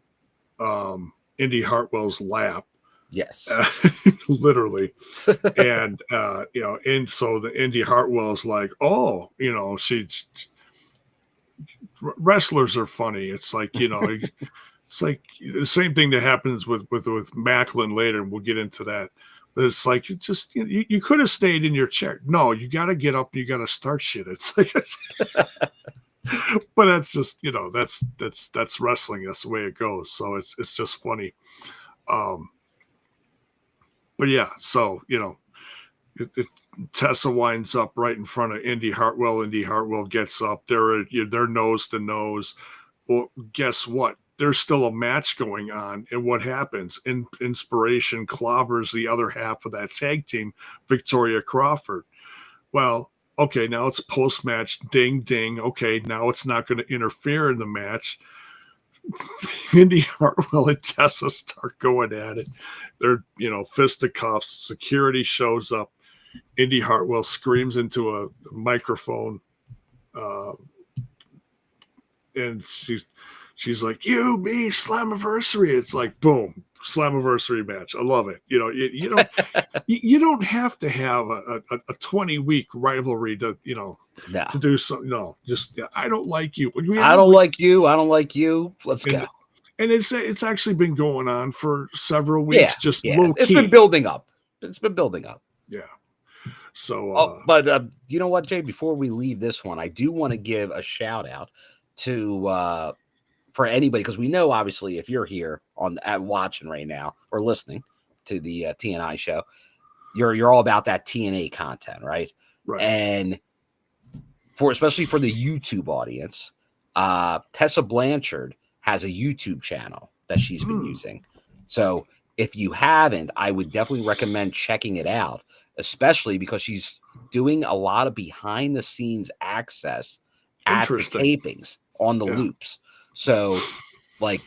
Indy Hartwell's lap. Yes. Literally. And, and so the Indy Hartwell's like, oh, wrestlers are funny. It's like, it's like the same thing that happens with Macklin later, and we'll get into that. But it's like, you just, you could have stayed in your chair. No, you got to get up and you got to start shit. It's like, but that's just, that's wrestling. That's the way it goes. So it's just funny. But yeah, so, Tessa winds up right in front of Indy Hartwell. Indy Hartwell gets up. They're nose to nose. Well, guess what? There's still a match going on. And what happens? Inspiration clobbers the other half of that tag team, Victoria Crawford. Well, okay, now it's post-match. Ding, ding. Okay, now it's not going to interfere in the match. Indy Hartwell and Tessa start going at it. They're, fisticuffs. Security shows up. Indy Hartwell screams into a microphone. And she's like, you, me, Slammiversary. It's like, boom, Slammiversary match. I love it. You don't have to have a 20-week rivalry to, to do something. No, just, I don't like you. I don't like you. I don't like you. Let's go. And it's actually been going on for several weeks. Low key. It's been building up. Yeah. So, but you know what, Jay? Before we leave this one, I do want to give a shout out to for anybody, because we know obviously if you're here at watching right now or listening to the TNI show, you're all about that TNA content, right? Right. And especially for the YouTube audience, Tessa Blanchard has a YouTube channel that she's been using. So if you haven't, I would definitely recommend checking it out, especially because she's doing a lot of behind the scenes access at the tapings on the loops. So like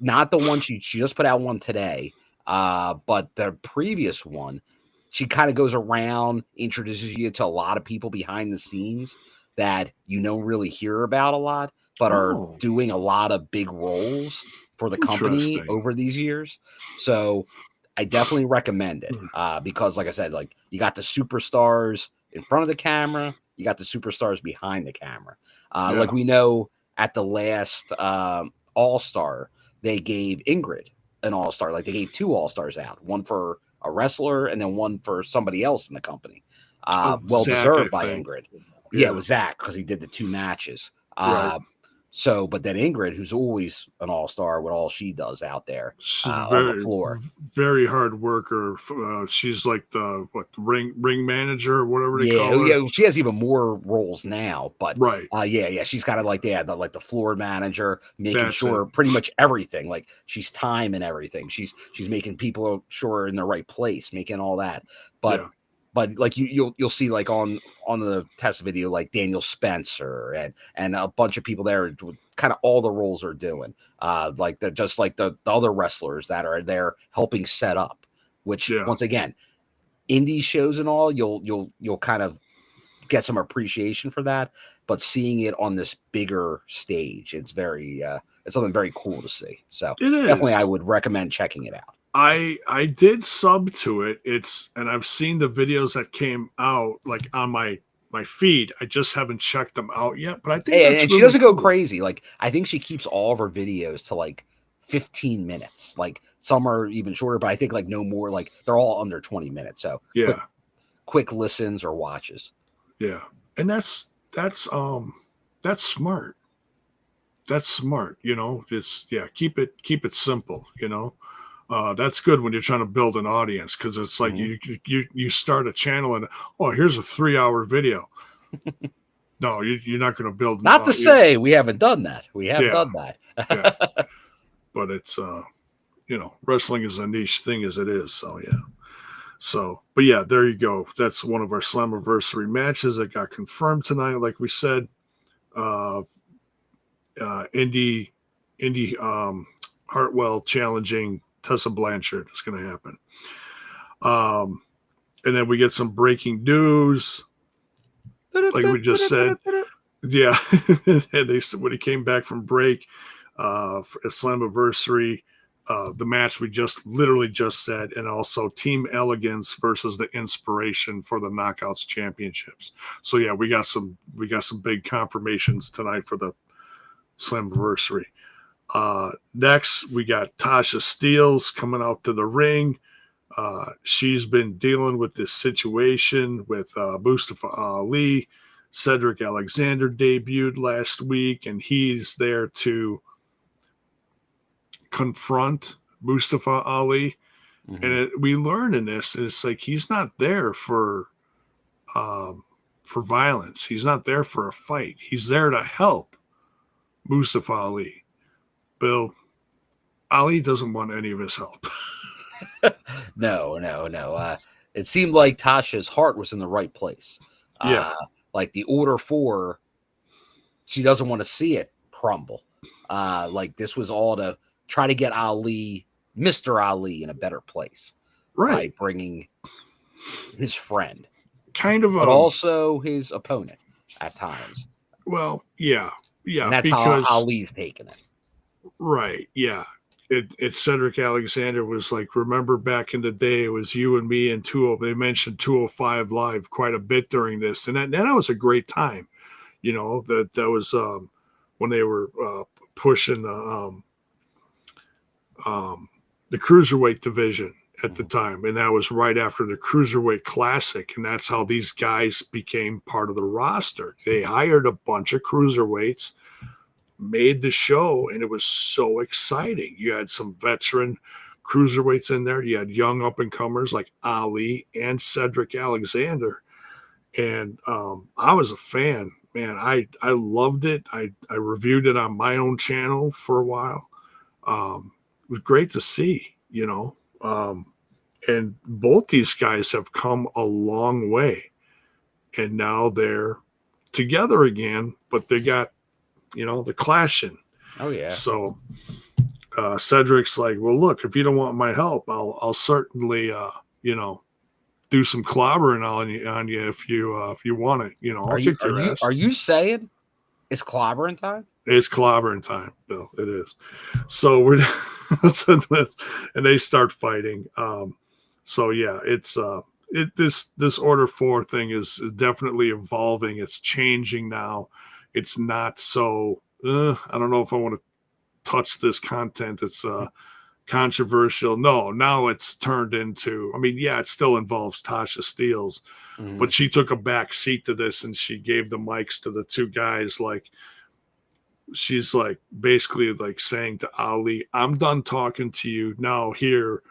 not the one she just put out one today, but the previous one, she kind of goes around, introduces you to a lot of people behind the scenes that you don't really hear about a lot, but are Oh. doing a lot of big roles for the company Interesting. over these years. So I definitely recommend it because, like I said, like you got the superstars in front of the camera, you got the superstars behind the camera. Like we know at the last All-Star, they gave Ingrid an All-Star. Like they gave 2 All-Stars out, one for a wrestler and then one for somebody else in the company. Well Zach, deserved by Ingrid. Yeah, it was Zach because he did the 2 matches. Right. So, but then Ingrid, who's always an all-star with all she does out there on the floor, very hard worker. She's like the ring manager or whatever they call her. Yeah, she has even more roles now. But right, she's kind of like the floor manager, making sure pretty much everything. Like she's time and everything. She's making people sure in the right place, making all that. But like you'll see like on the Tessa video, like Daniel Spencer and a bunch of people there, kind of all the roles are doing. Like the other wrestlers that are there helping set up. Which once again, indie shows and all, you'll kind of get some appreciation for that. But seeing it on this bigger stage, it's something very cool to see. So definitely, I would recommend checking it out. I did sub to it. And I've seen the videos that came out like on my feed. I just haven't checked them out yet. But I think and she doesn't go crazy. Like I think she keeps all of her videos to like 15 minutes. Like some are even shorter, but I think like no more. Like they're all under 20 minutes. So quick listens or watches. Yeah, and that's smart. That's smart. You know, just keep it simple. You know. That's good when you're trying to build an audience because it's like you start a channel and here's a 3-hour video. No, you're not going to build. Not to say we haven't done that. We have done that. But it's wrestling is a niche thing as it is. So yeah. So, but yeah, there you go. That's one of our Slammiversary matches that got confirmed tonight. Like we said, Indy Hartwell challenging Tessa Blanchard is going to happen. And then we get some breaking news. Like we just said. Yeah. And they said when he came back from break for Slammiversary, the match we literally just said, and also Team Elegance versus the Inspiration for the Knockouts Championships. So yeah, we got some big confirmations tonight for the Slammiversary. Next, we got Tasha Steelz coming out to the ring. She's been dealing with this situation with Mustafa Ali. Cedric Alexander debuted last week, and he's there to confront Mustafa Ali. Mm-hmm. And we learn in this, it's like he's not there for violence. He's not there for a fight. He's there to help Mustafa Ali. Bill, Ali doesn't want any of his help. No. It seemed like Tasha's heart was in the right place. Like the Order 4, she doesn't want to see it crumble. Like this was all to try to get Ali, Mr. Ali, in a better place. Right. By bringing his friend. But also his opponent at times. Well, yeah. And that's how Ali's taking it. Right, yeah. It Cedric Alexander was like, remember back in the day, it was you and me and they mentioned 205 Live quite a bit during this. And that was a great time. You know, that was when they were pushing the Cruiserweight division at the time. And that was right after the Cruiserweight Classic. And that's how these guys became part of the roster. They hired a bunch of Cruiserweights, made the show, and it was so exciting. You had some veteran Cruiserweights in there. You had young up-and-comers like Ali and Cedric Alexander. And I was a fan. Man, I loved it. I reviewed it on my own channel for a while. It was great to see, you know. And both these guys have come a long way. And now they're together again, but they got, you know, the clashing. Oh yeah. So Cedric's like, well, look, if you don't want my help, I'll certainly, you know, do some clobbering on you if you want it. You know, I'll kick your ass. Are you saying it's clobbering time? It's clobbering time, Bill. It is. So we're and they start fighting. So yeah, it's this Order 4 thing is definitely evolving. It's changing now. It's not so. I don't know if I want to touch this content. It's controversial. No, now it's turned into. I mean, yeah, it still involves Tasha Steelz, but she took a back seat to this, and she gave the mics to the two guys. Like, she's like basically like saying to Ali, "I'm done talking to you now. Here,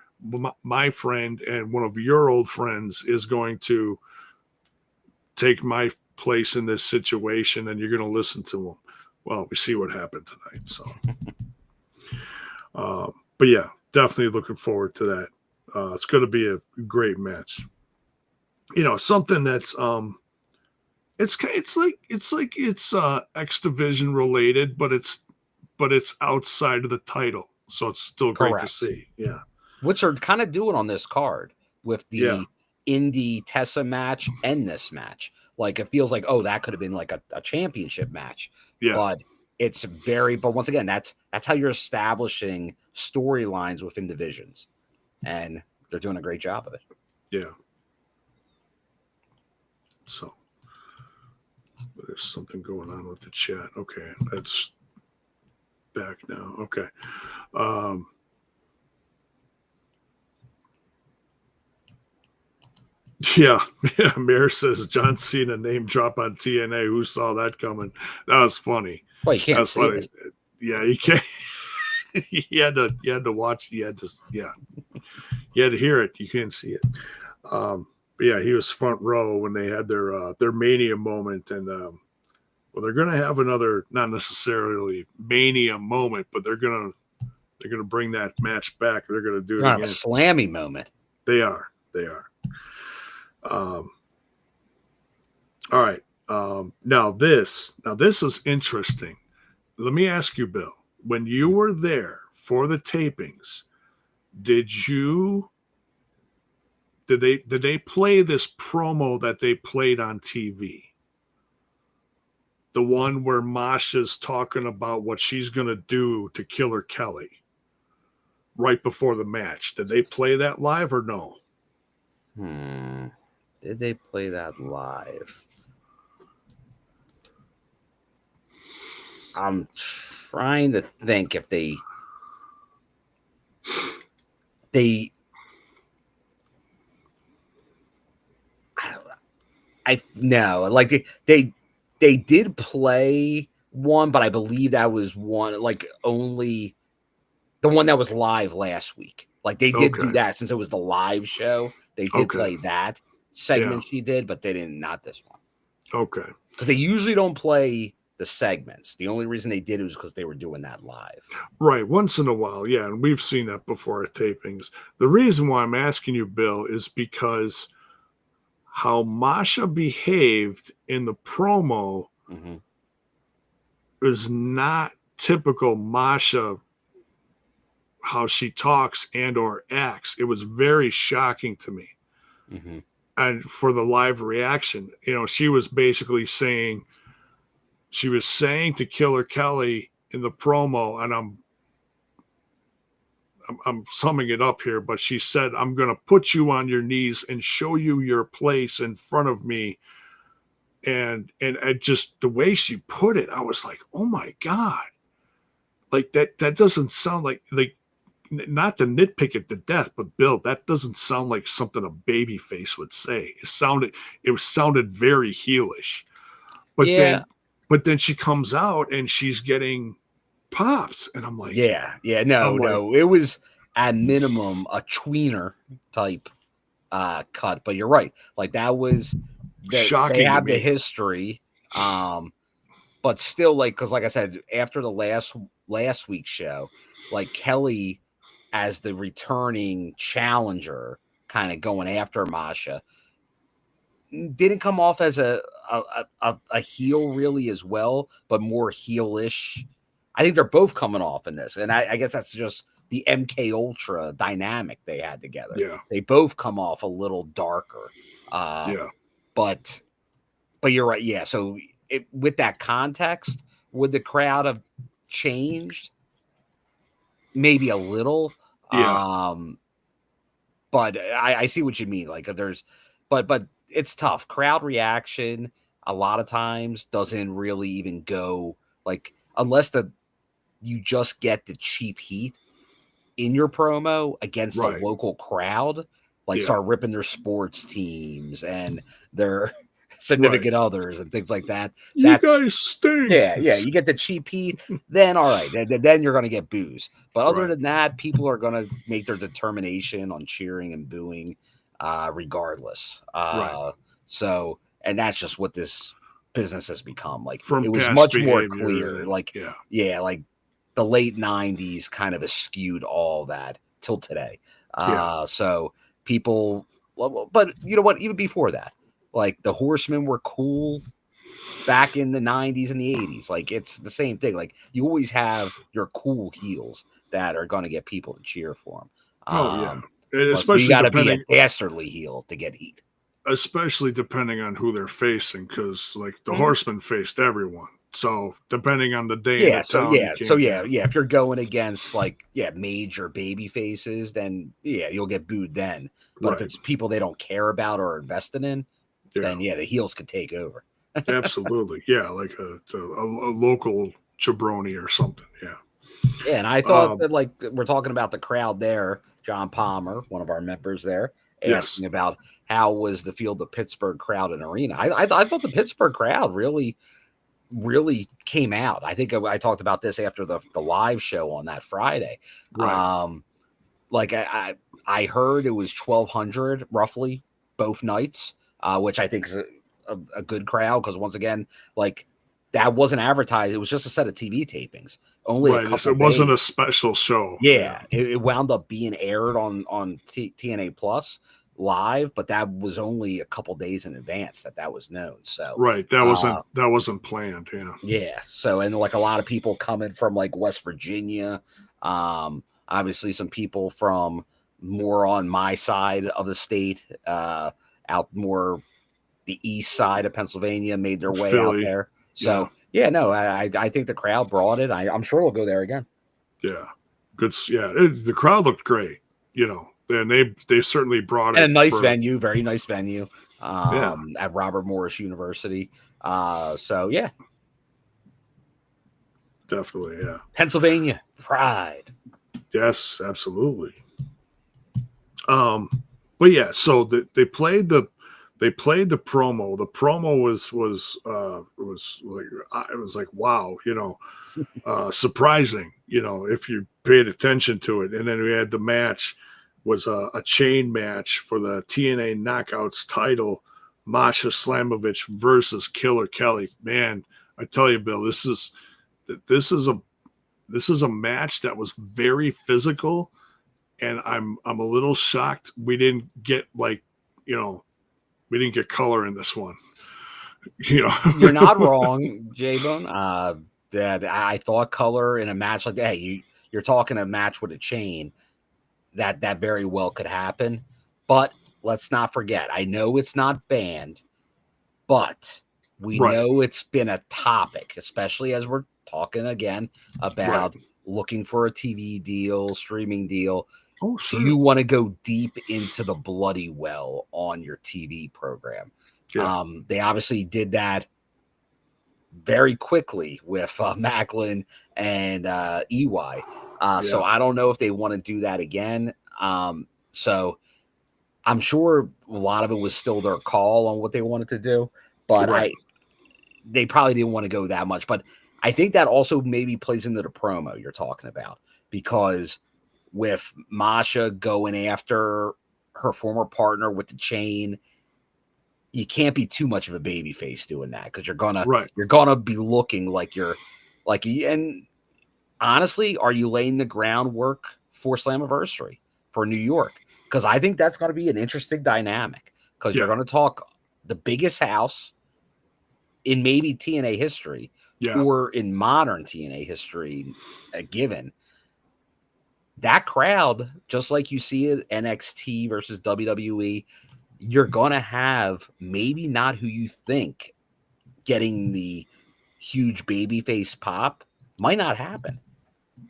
my friend and one of your old friends is going to take my place in this situation, and you're going to listen to him." Well, we see what happened tonight. So, but yeah, definitely looking forward to that. It's going to be a great match. You know, something that's it's like X Division related, but it's outside of the title, so it's still great to see. Yeah, which are kind of doing on this card with the Indy Tessa match and this match. Like, it feels like, oh, that could have been like a championship match. Yeah. But it's but once again, that's how you're establishing storylines within divisions. And they're doing a great job of it. Yeah. So there's something going on with the chat. Okay. That's back now. Okay. Yeah. Mayor says John Cena name drop on TNA. Who saw that coming? That was funny. Well, you can't see it. Yeah, you can't. you had to watch. You had to hear it. You couldn't see it. But yeah, he was front row when they had their Mania moment, and well, they're gonna have another, not necessarily Mania moment, but they're gonna bring that match back. They're gonna do it again. A Slammy moment. They are. All right. Now this is interesting. Let me ask you, Bill, when you were there for the tapings, did they play this promo that they played on TV? The one where Masha's talking about what she's going to do to Killer Kelly right before the match. Did they play that live or no? Did they play that live? I'm trying to think if they I no, like they did play one, but I believe that was one, like, only the one that was live last week. Like, they did do that since it was the live show. They did play that segment she did, but they didn't, not this one. Okay. Because they usually don't play the segments. The only reason they did it was because they were doing that live. Right. Once in a while. Yeah. And we've seen that before at tapings. The reason why I'm asking you, Bill, is because how Masha behaved in the promo is not typical Masha, how she talks and or acts. It was very shocking to me. And for the live reaction, you know, she was basically saying, to Killer Kelly in the promo, and I'm summing it up here, but she said, "I'm going to put you on your knees and show you your place in front of me." And just the way she put it, I was like, "Oh my God." Like that doesn't sound like, not to nitpick it to death, but Bill, that doesn't sound like something a babyface would say. It sounded very heelish. But then she comes out and she's getting pops, and I'm like, no, it was at minimum a tweener type cut. But you're right, like that was shocking. They have the history, but still, like, because like I said, after the last week's show, like Kelly as the returning challenger, kind of going after Masha, didn't come off as a heel really as well, but more heelish. I think they're both coming off in this, and I guess that's just the MK Ultra dynamic they had together. Yeah. They both come off a little darker. But you're right. Yeah. So with that context, would the crowd have changed? Maybe a little. Yeah. But I see what you mean. Like but it's tough. Crowd reaction a lot of times doesn't really even go like unless you just get the cheap heat in your promo against a local crowd, like start ripping their sports teams and their significant others and things like that. You guys stink. Yeah, you get the cheap heat, then all right, then you're going to get boos. But other than that, people are going to make their determination on cheering and booing regardless. So, and that's just what this business has become. Like it was much more clear. Like, like the late 90s kind of eschewed all that till today. So people, but you know what, even before that, like the Horsemen were cool back in the 90s and the 80s. Like it's the same thing. Like you always have your cool heels that are going to get people to cheer for them. Especially you got to be a dastardly heel to get heat. Especially depending on who they're facing, because like the Horsemen faced everyone. So depending on the day, if you're going against like major baby faces, then you'll get booed then. But if it's people they don't care about or invested in, then the heels could take over. Absolutely, like a local jabroni or something. And I thought that like we're talking about the crowd there. John Palmer, one of our members there, asking about how was the Field of Pittsburgh crowd and arena. I thought the Pittsburgh crowd really came out. I think I talked about this after the live show on that Friday. Like I heard it was 1,200 roughly both nights, which I think is a good crowd because once again, like that wasn't advertised. It was just a set of TV tapings. Only a couple it wasn't a special show. It wound up being aired on TNA Plus live, but that was only a couple days in advance that was known. So that wasn't planned. So and like a lot of people coming from like West Virginia, obviously some people from more on my side of the state, out more the east side of Pennsylvania made their way out there. So I think the crowd brought it. I'm sure we'll go there again. Good. The crowd looked great, and they certainly brought it. And a nice venue, very nice venue, at Robert Morris University. Definitely. Pennsylvania pride. Yes, absolutely. But so they played the promo. The promo was like wow, surprising, if you paid attention to it. And then we had the match was a chain match for the TNA Knockouts title, Masha Slamovich versus Killer Kelly. Man, I tell you, Bill, this is a match that was very physical, and I'm a little shocked we didn't get we didn't get color in this one. You're not wrong, J-Bone. That I thought color in a match like that. You're talking a match with a chain that very well could happen. But let's not forget. I know it's not banned, but we know it's been a topic, especially as we're talking again about looking for a TV deal, streaming deal. Oh, sure. Do you want to go deep into the bloody well on your TV program? They obviously did that very quickly with Macklin and EY. So I don't know if they want to do that again. So I'm sure a lot of it was still their call on what they wanted to do, but they probably didn't want to go that much. But I think that also maybe plays into the promo you're talking about, because with Masha going after her former partner with the chain, you can't be too much of a baby face doing that, because you're gonna be looking like and honestly, are you laying the groundwork for Slammiversary for New York? Because I think that's going to be an interesting dynamic, because you're going to talk the biggest house in maybe TNA history or in modern TNA history, given that crowd, just like you see it NXT versus WWE, you're going to have maybe not who you think getting the huge babyface pop. Might not happen.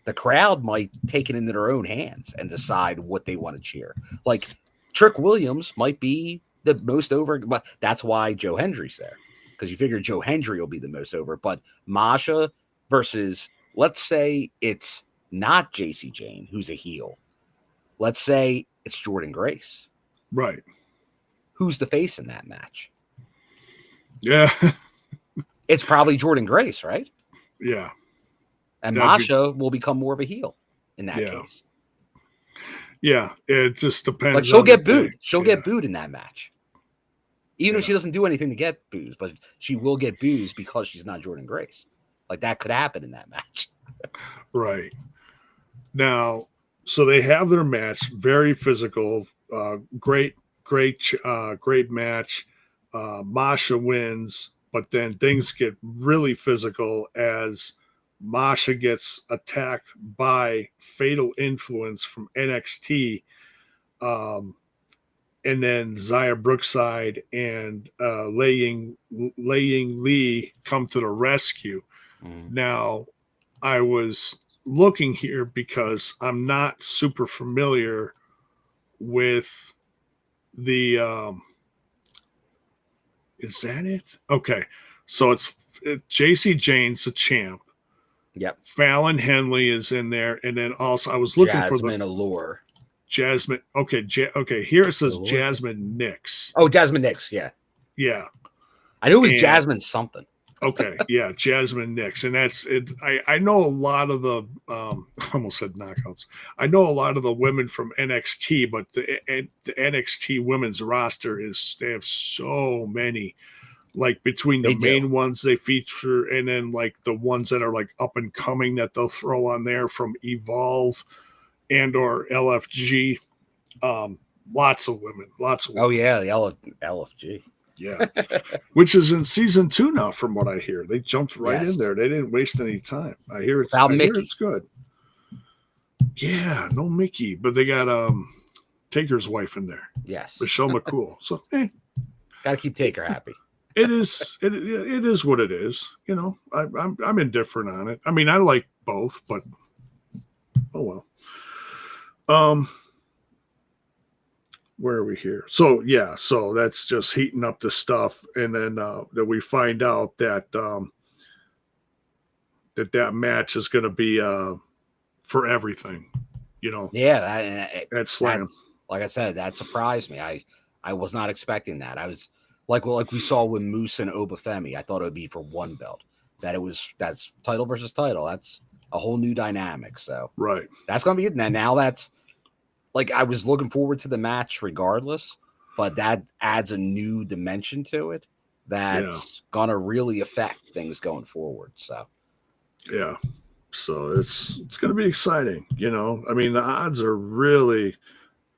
The crowd might take it into their own hands and decide what they want to cheer. Like Trick Williams might be the most over, but that's why Joe Hendry's there, because you figure Joe Hendry will be the most over. But Masha versus, let's say it's not JC Jane, who's a heel. Let's say it's Jordan Grace. Right. Who's the face in that match? Yeah. It's probably Jordan Grace, right? Yeah. And Masha will become more of a heel in that case. Yeah, it just depends. But she'll get booed. She'll get booed in that match. Even if she doesn't do anything to get booed, but she will get booed because she's not Jordan Grace. Like that could happen in that match. Right. Now, so they have their match, very physical, great match. Masha wins, but then things get really physical as Masha gets attacked by Fatal Influence from NXT, and then Zaya Brookside and Laying Lee come to the rescue. Now, I was looking here because I'm not super familiar with the is that it? Okay, so it's JC Jane's the champ. Yep. Fallon Henley is in there, and then also I was looking for the Allure. Jasmine. Okay, okay. Here it says Allure. Jasmine Nix. Oh, Jasmine Nix. Yeah. Yeah. I knew it was Jasmine something. Okay, yeah, Jasmine Nix, and that's it. I know a lot of the I almost said knockouts. I know a lot of the women from NXT, but the NXT women's roster they have so many. Like between the main ones they feature, and then like the ones that are like up and coming that they'll throw on there from Evolve and or LFG. Lots of women. Oh yeah, the LFG. Yeah, which is in season 2 now, from what I hear. They jumped right in there. They didn't waste any time. I hear it's good. Yeah, no Mickey, but they got Taker's wife in there. Yes, Michelle McCool. So gotta keep Taker happy. It is what it is. You know, I'm indifferent on it. I mean, I like both, but oh well. Where are we here? So yeah, so that's just heating up the stuff, and then that we find out that that match is going to be for everything. You know. Yeah, that's Slam. Like I said, that surprised me. I was not expecting that. I was. Like we saw with Moose and Obafemi, I thought it would be for one belt. That's title versus title. That's a whole new dynamic. So right, that's gonna be it. Now that's like I was looking forward to the match regardless, but that adds a new dimension to it that's gonna really affect things going forward. So yeah, so it's gonna be exciting. You know, I mean the odds are really.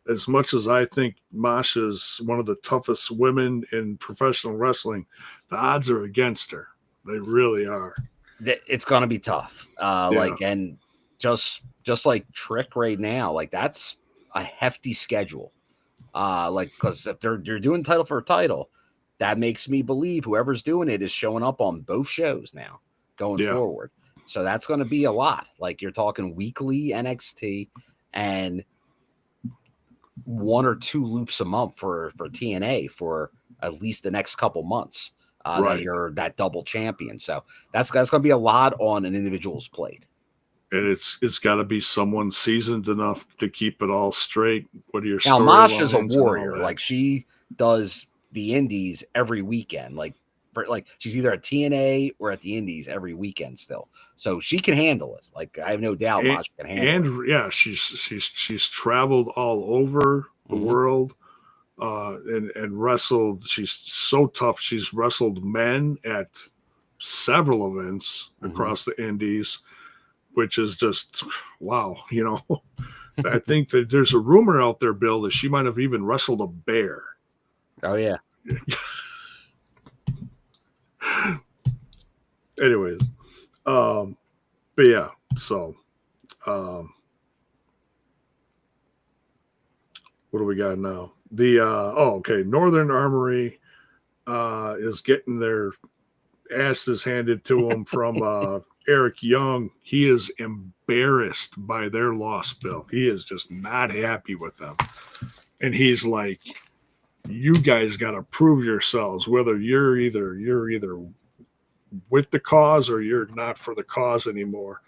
As much as I think Masha's one of the toughest women in professional wrestling, the odds are against her. They really are. It's going to be tough. Like, and just like Trick right now, like that's a hefty schedule. Like, because if you're doing title for a title, that makes me believe whoever's doing it is showing up on both shows now going forward. So that's going to be a lot. Like you're talking weekly NXT and 1 or 2 loops a month for TNA for at least the next couple months. That you're that double champion. So that's going to be a lot on an individual's plate. And it's got to be someone seasoned enough to keep it all straight. What are your now? Masha's a warrior. Like she does the indies every weekend. Like she's either at TNA or at the indies every weekend still. So she can handle it. Like I have no doubt Masha can handle it. And yeah, she's traveled all over the world and wrestled. She's so tough. She's wrestled men at several events across the indies, which is just wow, you know. I think that there's a rumor out there, Bill, that she might have even wrestled a bear. Oh yeah. Anyways, but yeah, so What do we got now? Okay. Northern Armory is getting their asses handed to them from Eric Young. He is embarrassed by their loss, Bill. He is just not happy with them. And he's like, you guys got to prove yourselves, whether you're either with the cause or you're not for the cause anymore.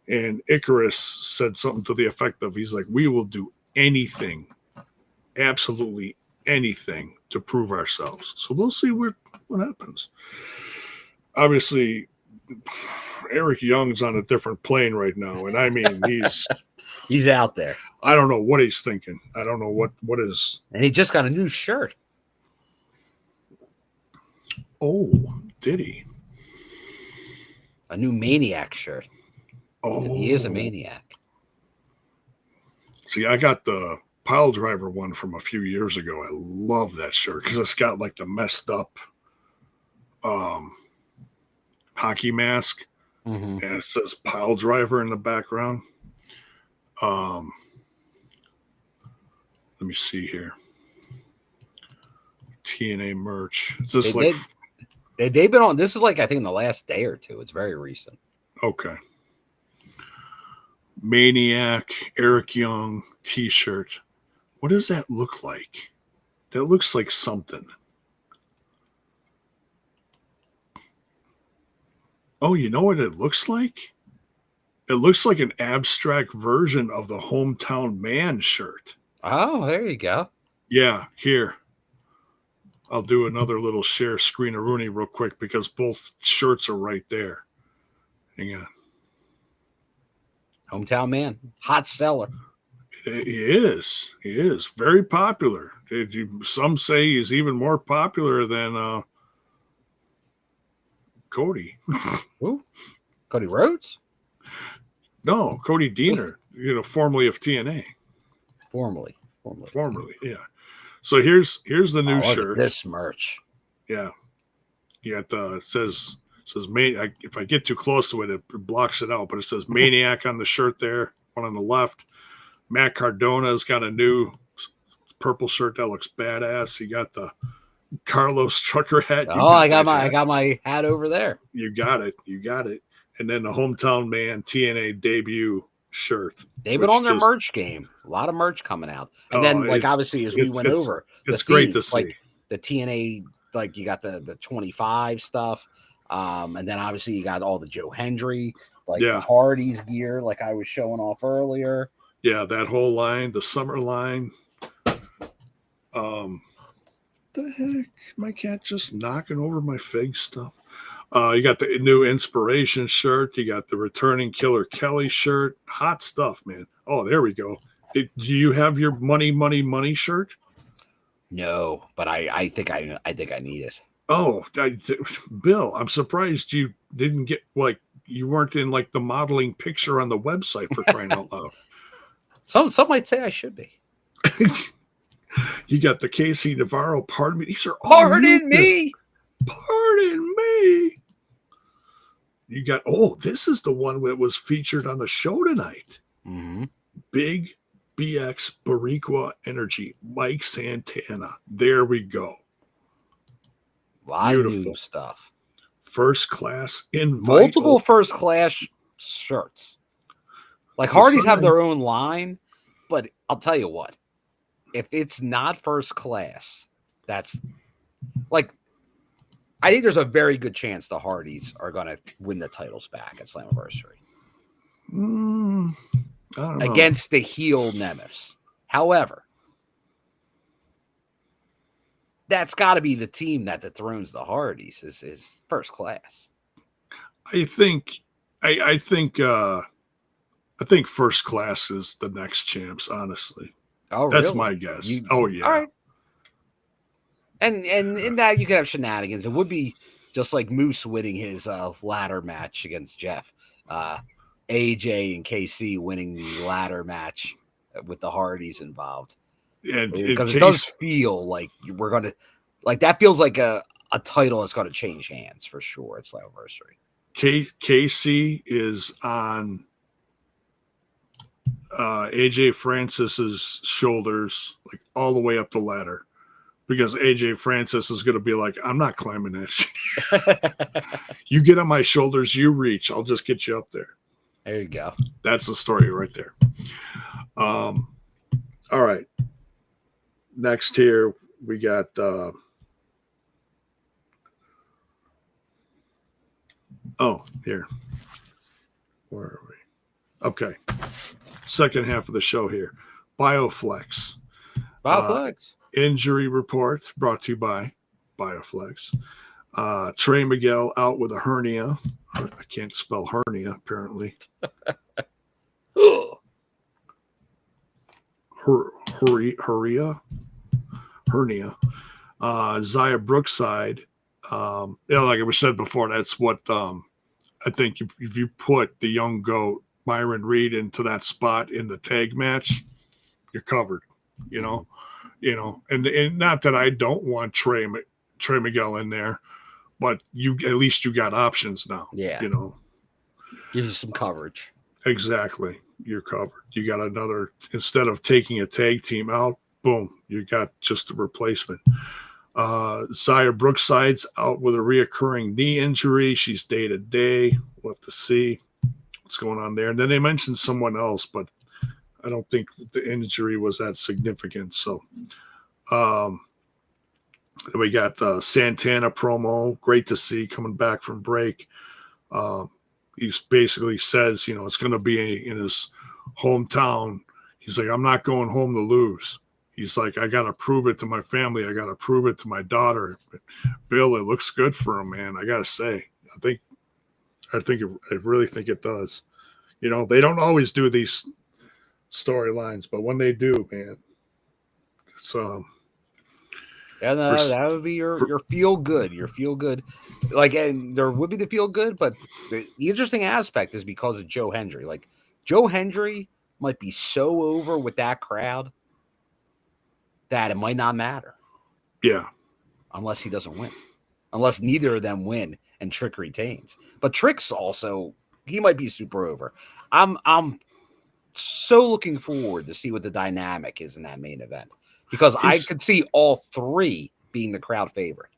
And Icarus said something to the effect of, he's like, we will do anything, absolutely anything to prove ourselves. So we'll see what happens. Obviously, Eric Young's on a different plane right now. And I mean, he's out there. I don't know what he's thinking. I don't know what is. And he just got a new shirt. Oh, did he? A new Maniac shirt. Oh, and he is a maniac. See, I got the pile driver one from a few years ago. I love that shirt because it's got like the messed up hockey mask, and it says pile driver in the background. Let me see here. TNA merch. Is this they've been on? This is like, I think, in the last day or two. It's very recent. Okay. Maniac, Eric Young t-shirt. What does that look like? That looks like something. Oh, you know what it looks like? It looks like an abstract version of the Hometown Man shirt. Oh, there you go. Yeah, here. I'll do another little share screen-a-rooney real quick because both shirts are right there. Hang on. Hometown Man. Hot seller. He is. He is. Very popular. Some say he's even more popular than Cody. Who? Cody Rhodes? No, Cody Deaner, formerly of TNA. Formerly, yeah. So here's the new shirt. This merch. Yeah. You got it says if I get too close to it, it blocks it out, but it says Maniac on the shirt there, one on the left. Matt Cardona's got a new purple shirt that looks badass. He got the Carlos Trucker hat. I got my hat over there. You got it. And then the Hometown Man TNA debut shirt. They've been on their merch game. A lot of merch coming out. And then, obviously, as we went over, it's great to see. Like the TNA, like you got the 25 stuff. And then obviously you got all the Joe Hendry, the Hardy's gear, like I was showing off earlier. Yeah, that whole line, the summer line. The heck? My cat just knocking over my fig stuff. You got the new Inspiration shirt. You got the returning Killer Kelly shirt. Hot stuff, man. Oh, there we go. Do you have your money shirt? No, but I think I need it. Oh, Bill, I'm surprised you didn't get you weren't in the modeling picture on the website, for crying out loud. Some might say I should be. You got the Casey Navarro. Pardon me. These are all Pardon me. You got, this is the one that was featured on the show tonight. Mm-hmm. Big BX Boricua Energy, Mike Santana. There we go. A lot of new stuff. First class invite. Multiple first class shirts. Hardy's have their own line, but I'll tell you what. If it's not first class, that's I think there's a very good chance the Hardys are going to win the titles back at Slammiversary. I don't know. Against the heel Nemeth. However, that's got to be the team that dethrones the Hardys is first class. I think first class is the next champs, honestly. Oh, that's really? my guess. Yeah. All right. And in that you could have shenanigans. It would be just like Moose winning his ladder match against Jeff. AJ and KC winning the ladder match with the Hardys involved. Because it does feel like we're going to that feels like a title that's going to change hands for sure at Slammiversary. KC is on AJ Francis's shoulders, like all the way up the ladder, because AJ Francis is going to be like, I'm not climbing that shit. You get on my shoulders, you reach. I'll just get you up there. There you go. That's the story right there. All right. Next here, we got here. Where are we? Okay. Second half of the show here. Bioflex. Injury report brought to you by Bioflex. Trey Miguel out with a hernia. I can't spell hernia, apparently. Hernia. Zaya Brookside. Like I said before, that's what I think if you put the young goat Myron Reed into that spot in the tag match, you're covered. And not that I don't want Trey Miguel in there, but at least you got options now. Yeah. Gives you some coverage. Exactly. You're covered. You got another, instead of taking a tag team out, boom, you got just a replacement. Zaya Brookside's out with a reoccurring knee injury. She's day to day. We'll have to see what's going on there. And then they mentioned someone else, but I don't think the injury was that significant. So we got Santana promo. Great to see coming back from break. He basically says, it's going to be in his hometown. He's like, I'm not going home to lose. He's like, I got to prove it to my family. I got to prove it to my daughter. But Bill, it looks good for him, man. I got to say, I really think it does. They don't always do these storylines, but when they do, man, it's that would be your feel good. Your feel good, and there would be the feel good, but the interesting aspect is because of Joe Hendry. Like Joe Hendry might be so over with that crowd that it might not matter. Yeah, unless he doesn't win, unless neither of them win and Trick retains. But Trick's also, he might be super over. I'm so looking forward to see what the dynamic is in that main event, because I could see all three being the crowd favorite.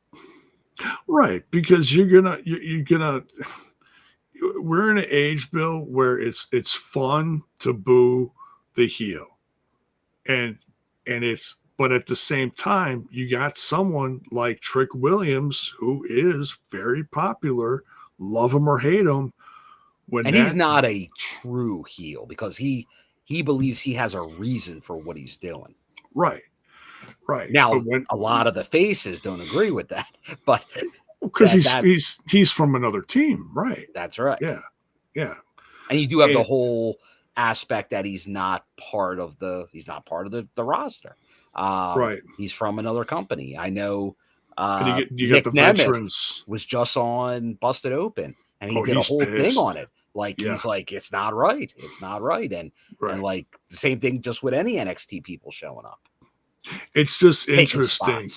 Right, because you're gonna we're in an age, Bill, where it's fun to boo the heel, and but at the same time, you got someone like Trick Williams who is very popular, love him or hate him. He's not a true heel because he believes he has a reason for what he's doing. Right. Now, a lot of the faces don't agree with that, but because he's from another team, right? That's right. Yeah. And you do have the whole aspect that he's not part of the roster. Right. He's from another company. I know. You got the veterans. Was just on Busted Open, and he did a whole thing on it. He's like, it's not right. It's not right. And like the same thing just with any NXT people showing up. It's just interesting.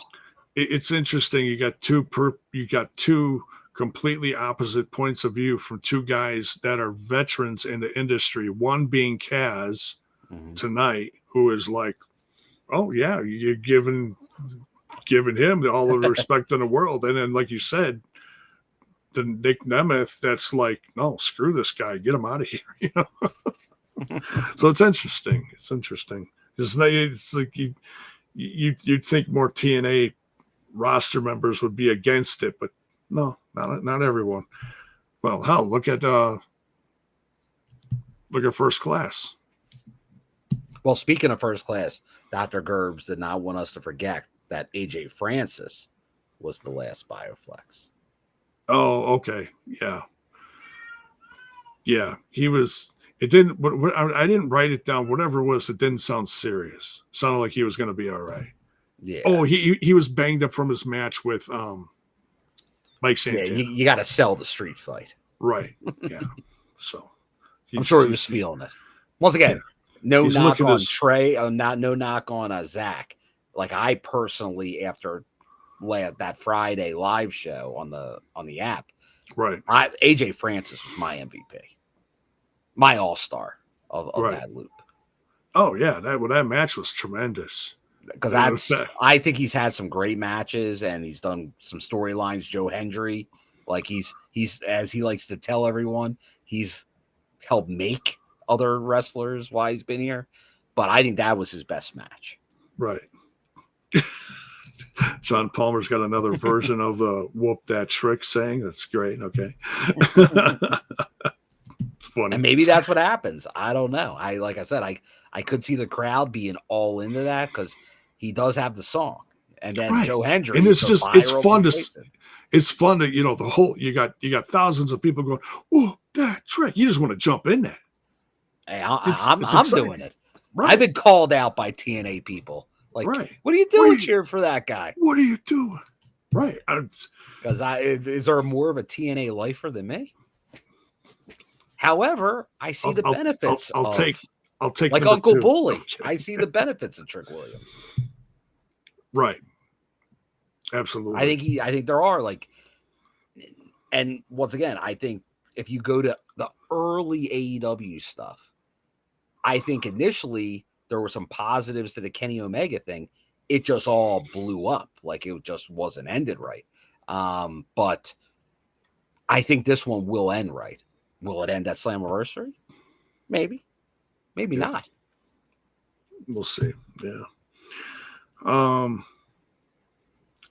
It's interesting. You got two completely opposite points of view from two guys that are veterans in the industry. One being Kaz tonight, who is like, oh yeah, you're giving him all the respect in the world. And then, like you said, the Nick Nemeth, that's like, no, screw this guy, get him out of here. So it's interesting. It's like you'd think more TNA roster members would be against it, but no, not everyone. Well, hell, look at First Class. Well, speaking of First Class, Dr. Gerbs did not want us to forget that AJ Francis was the last Bioflex. Oh, okay. Yeah. He was. It didn't. I didn't write it down. Whatever it was, it didn't sound serious. It sounded like he was going to be all right. Yeah. Oh, he was banged up from his match with Mike Santana. Yeah, you got to sell the street fight. Right. Yeah. So I'm sure he was feeling it. Once again, no knock on Trey. No knock on Zach. Like I personally, after that Friday live show on the app, right? AJ Francis was my MVP, my all-star of that loop. Oh yeah, that match was tremendous. Because I think he's had some great matches and he's done some storylines. Joe Hendry, like he's as he likes to tell everyone, he's helped make other wrestlers while he's been here. But I think that was his best match. Right. John Palmer's got another version of the whoop that trick saying. That's great. Okay. It's funny. And maybe that's what happens. I don't know. Like I said, I could see the crowd being all into that because he does have the song. And then Joe Hendry. And it's just it's fun to the whole you got thousands of people going, oh, that trick. You just want to jump in that. Hey, I'm doing it. Right. I've been called out by TNA people. Like, what are you doing cheering for that guy? What are you doing? Right. Because is there more of a TNA lifer than me? However, I see the benefits. I'll take like Uncle Bully. Okay. I see the benefits of Trick Williams. Right. Absolutely. I think there are and once again, I think if you go to the early AEW stuff, I think initially there were some positives to the Kenny Omega thing. It just all blew up. Like it just wasn't ended right. But I think this one will end right. Will it end at Slammiversary? Maybe. Maybe not. We'll see. Yeah.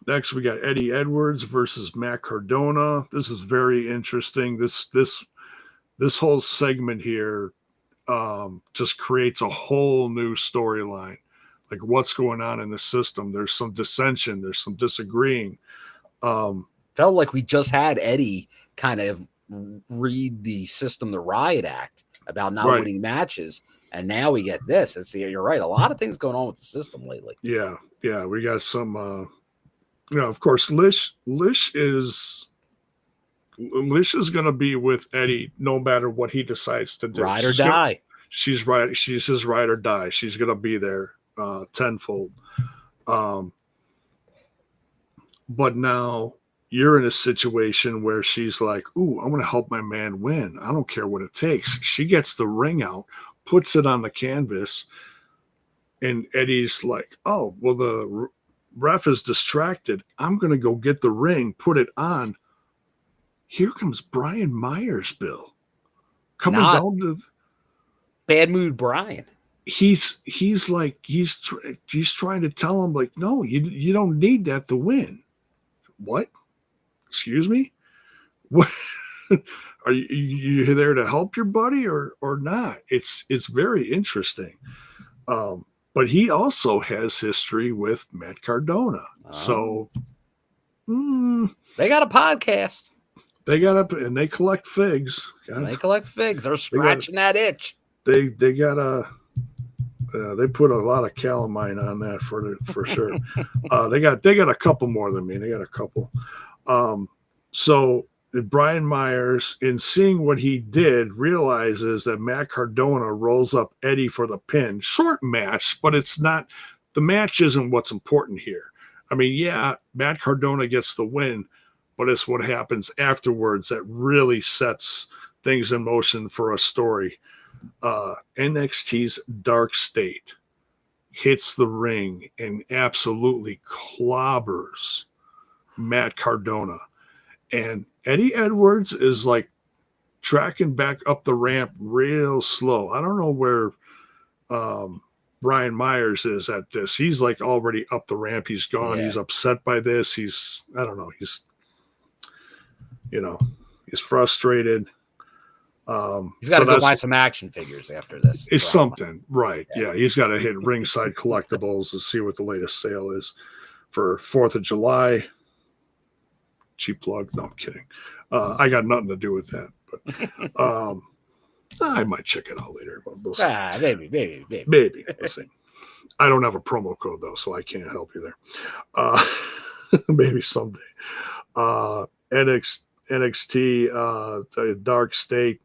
Next we got Eddie Edwards versus Matt Cardona. This is very interesting. This whole segment here just creates a whole new storyline. Like what's going on in the system. There's some dissension. There's some disagreeing. Felt like we just had Eddie kind of read the System the Riot Act about not winning matches. And now we get this. You're right. A lot of things going on with the system lately. Yeah. Yeah. We got some, of course, Lish is going to be with Eddie no matter what he decides to do. Ride or die. She's right. She's his ride or die. She's going to be there tenfold. But now you're in a situation where she's like, ooh, I'm going to help my man win. I don't care what it takes. She gets the ring out, puts it on the canvas, and Eddie's like, oh, well, the ref is distracted. I'm going to go get the ring, put it on. Here comes Brian Myers, Bill. Coming down to Bad Mood Brian. He's like, he's trying to tell him, like, no, you don't need that to win. What? Excuse me? What? Are you there to help your buddy or not? It's very interesting. But he also has history with Matt Cardona. Oh. So they got a podcast. They collect figs. They collect figs. They're scratching that itch. They got they put a lot of calamine on that for sure. They got a couple more than me. They got a couple. So Brian Myers, in seeing what he did, realizes that Matt Cardona rolls up Eddie for the pin. Short match, but it's not. The match isn't what's important here. I mean, yeah, Matt Cardona gets the win, but it's what happens afterwards that really sets things in motion for a story. NXT's Dark State hits the ring and absolutely clobbers Matt Cardona. And Eddie Edwards is like tracking back up the ramp real slow. I don't know where Brian Myers is at this. He's like already up the ramp. He's gone. Yeah. He's upset by this. I don't know. He's frustrated. He's got to go buy some action figures after this. It's something, right? Yeah, he's got to hit Ringside Collectibles to see what the latest sale is for 4th of July. Cheap plug. No, I'm kidding. I got nothing to do with that, but I might check it out later. But we'll see. Maybe. We'll see. I don't have a promo code though, so I can't help you there. Maybe someday. NXT, Dark State.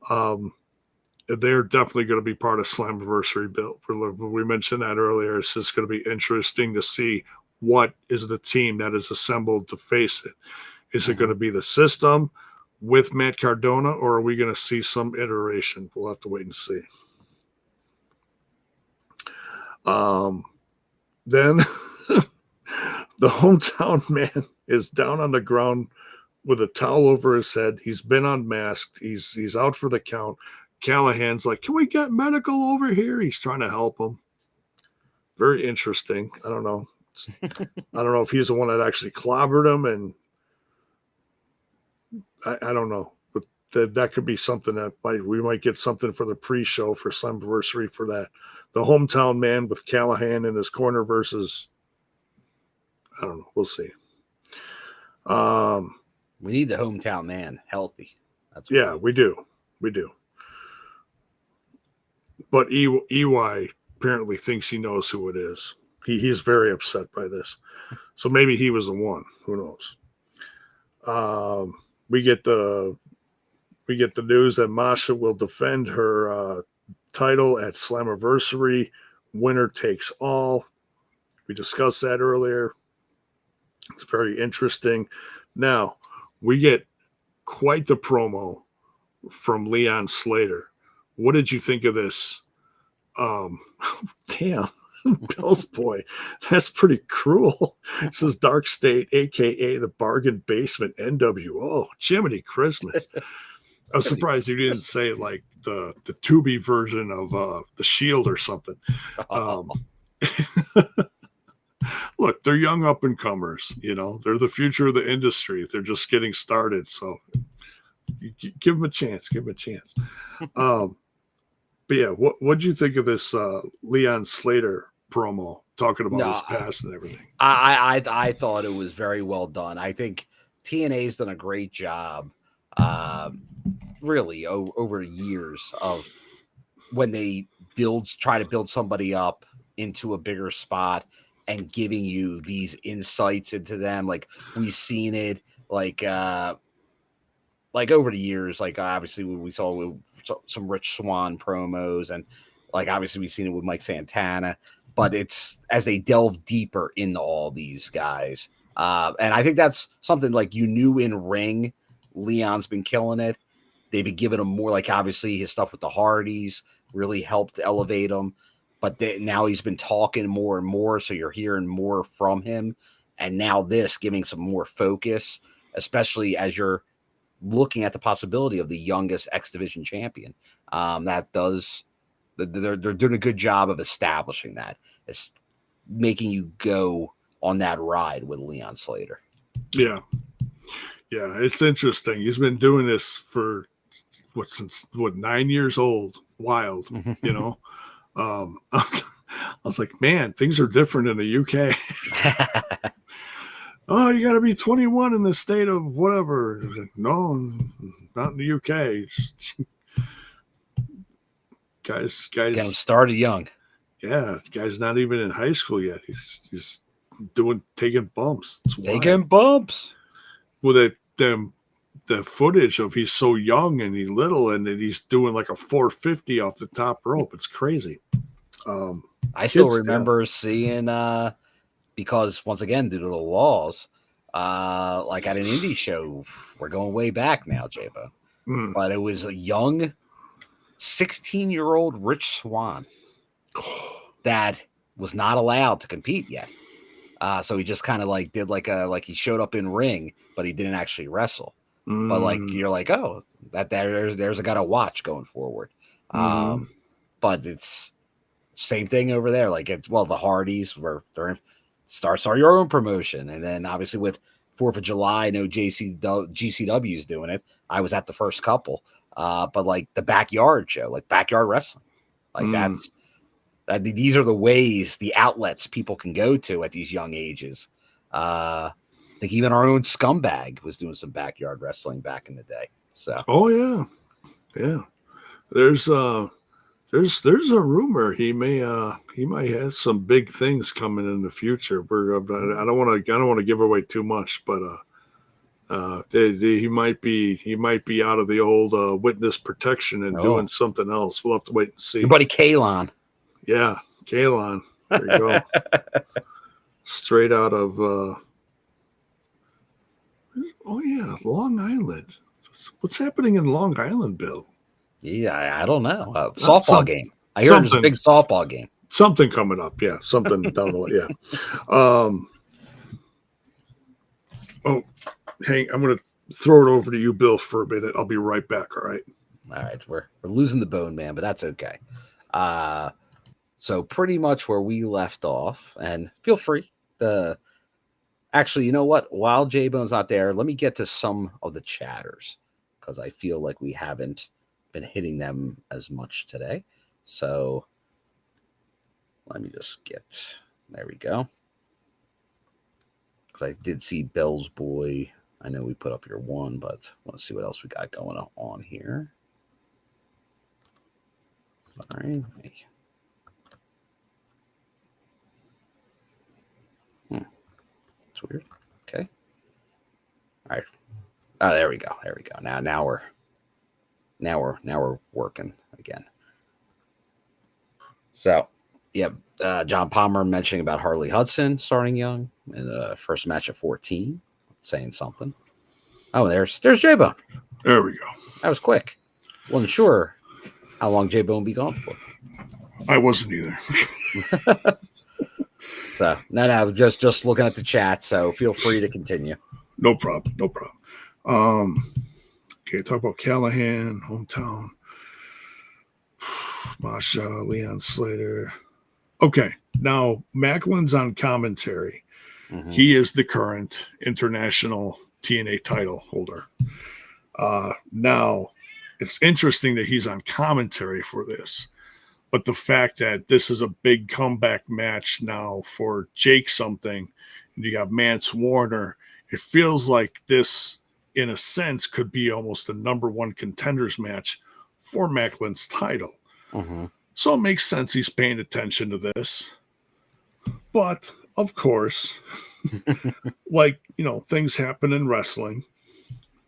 They're definitely going to be part of Slammiversary, Bill. We mentioned that earlier. It's just going to be interesting to see what is the team that is assembled to face it. Is it going to be the system with Matt Cardona, or are we going to see some iteration? We'll have to wait and see. Then the hometown man is down on the ground with a towel over his head. He's been unmasked. He's out for the count. Callahan's like, "Can we get medical over here?" He's trying to help him. Very interesting. I don't know. I don't know if he's the one that actually clobbered him, and I don't know. But that could be something that we might get something for the pre-show for Slammiversary for that. The hometown man with Callahan in his corner versus, I don't know. We'll see. We need the hometown man healthy. That's we do. But EY apparently thinks he knows who it is. He's very upset by this. So maybe he was the one. Who knows? We get the news that Masha will defend her title at Slammiversary. Winner takes all. We discussed that earlier. It's very interesting. Now, we get quite the promo from Leon Slater. What did you think of this? Damn, Bill's boy. That's pretty cruel. This is Dark State, a.k.a. the Bargain Basement NWO. Jiminy Christmas. I was surprised you didn't say like the Tubi version of the Shield or something. Look, they're young up-and-comers. You know, they're the future of the industry. They're just getting started. So give them a chance. But yeah, what'd you think of this Leon Slater promo talking about his past and everything? I thought it was very well done. I think TNA's done a great job, really over years of when they try to build somebody up into a bigger spot and giving you these insights into them. Like we've seen it, like over the years, like obviously we saw some Rich Swann promos, and like obviously we've seen it with Mike Santana, but it's as they delve deeper into all these guys. And I think that's something like you knew in ring, Leon's been killing it. They've been giving him more, like obviously his stuff with the Hardys really helped elevate him, but now he's been talking more and more. So you're hearing more from him. And now this giving some more focus, especially as you're looking at the possibility of the youngest X Division champion. They're doing a good job of establishing that. It's making you go on that ride with Leon Slater. Yeah, it's interesting. He's been doing this for since 9 years old. Wild, you know. I was like, man, things are different in the UK. Oh, you got to be 21 in the state of whatever. Like, no, not in the UK. Just, guys. Get him started young. Yeah, guy's not even in high school yet. He's taking bumps. Taking bumps. Well, the footage of he's so young and he's little, and then he's doing like a 450 off the top rope. It's crazy. I still remember seeing. Because once again, due to the laws, like at an indie show, we're going way back now, Jabo. But it was a young 16-year-old Rich Swann that was not allowed to compete yet. So he just kind of like did like he showed up in ring, but he didn't actually wrestle. But like you're like, oh, there's a guy to watch going forward. But it's same thing over there. Like the Hardys they're in. Start your own promotion. And then obviously with 4th of July, I know GCW is doing it. I was at the first couple. But like the backyard show, like backyard wrestling. Like these are the ways, the outlets people can go to at these young ages. I think even our own Scumbag was doing some backyard wrestling back in the day. So yeah. There's a rumor he might have some big things coming in the future. I don't want to give away too much, but he might be out of the old witness protection and doing something else. We'll have to wait and see. Your buddy Kalon. Yeah, Kalon. There you go. Straight out of Long Island. What's happening in Long Island, Bill? Yeah, I don't know. Softball game. I heard there's a big softball game. Something coming up. Yeah. Something down the line. Yeah. Oh, hang. I'm going to throw it over to you, Bill, for a minute. I'll be right back. All right. All right. We're losing the bone, man, but that's okay. So pretty much where we left off, and feel free to actually, you know what? While J-Bone's not there, let me get to some of the chatters because I feel like we haven't been hitting them as much today. So let me just get, there we go. Because I did see Bell's Boy. I know we put up your one, but I want to see what else we got going on here. Sorry. It's weird. Okay. All right. Oh, there we go. There we go. Now we're working again. So, yeah, John Palmer mentioning about Harley Hudson starting young in the first match at 14, saying something. Oh, there's J-Bone. There we go. That was quick. Wasn't sure how long J-Bone be gone for. I wasn't either. So no, just looking at the chat. So feel free to continue. No problem. Okay, talk about Callahan, hometown, Masha, Leon Slater. Okay, now Macklin's on commentary. Mm-hmm. He is the current international TNA title holder. Now, it's interesting that he's on commentary for this. But the fact that this is a big comeback match now for Jake something, and you got Mance Warner, it feels like this, in a sense, could be almost a number one contenders match for Macklin's title. Mm-hmm. So it makes sense he's paying attention to this. But, of course, like, things happen in wrestling.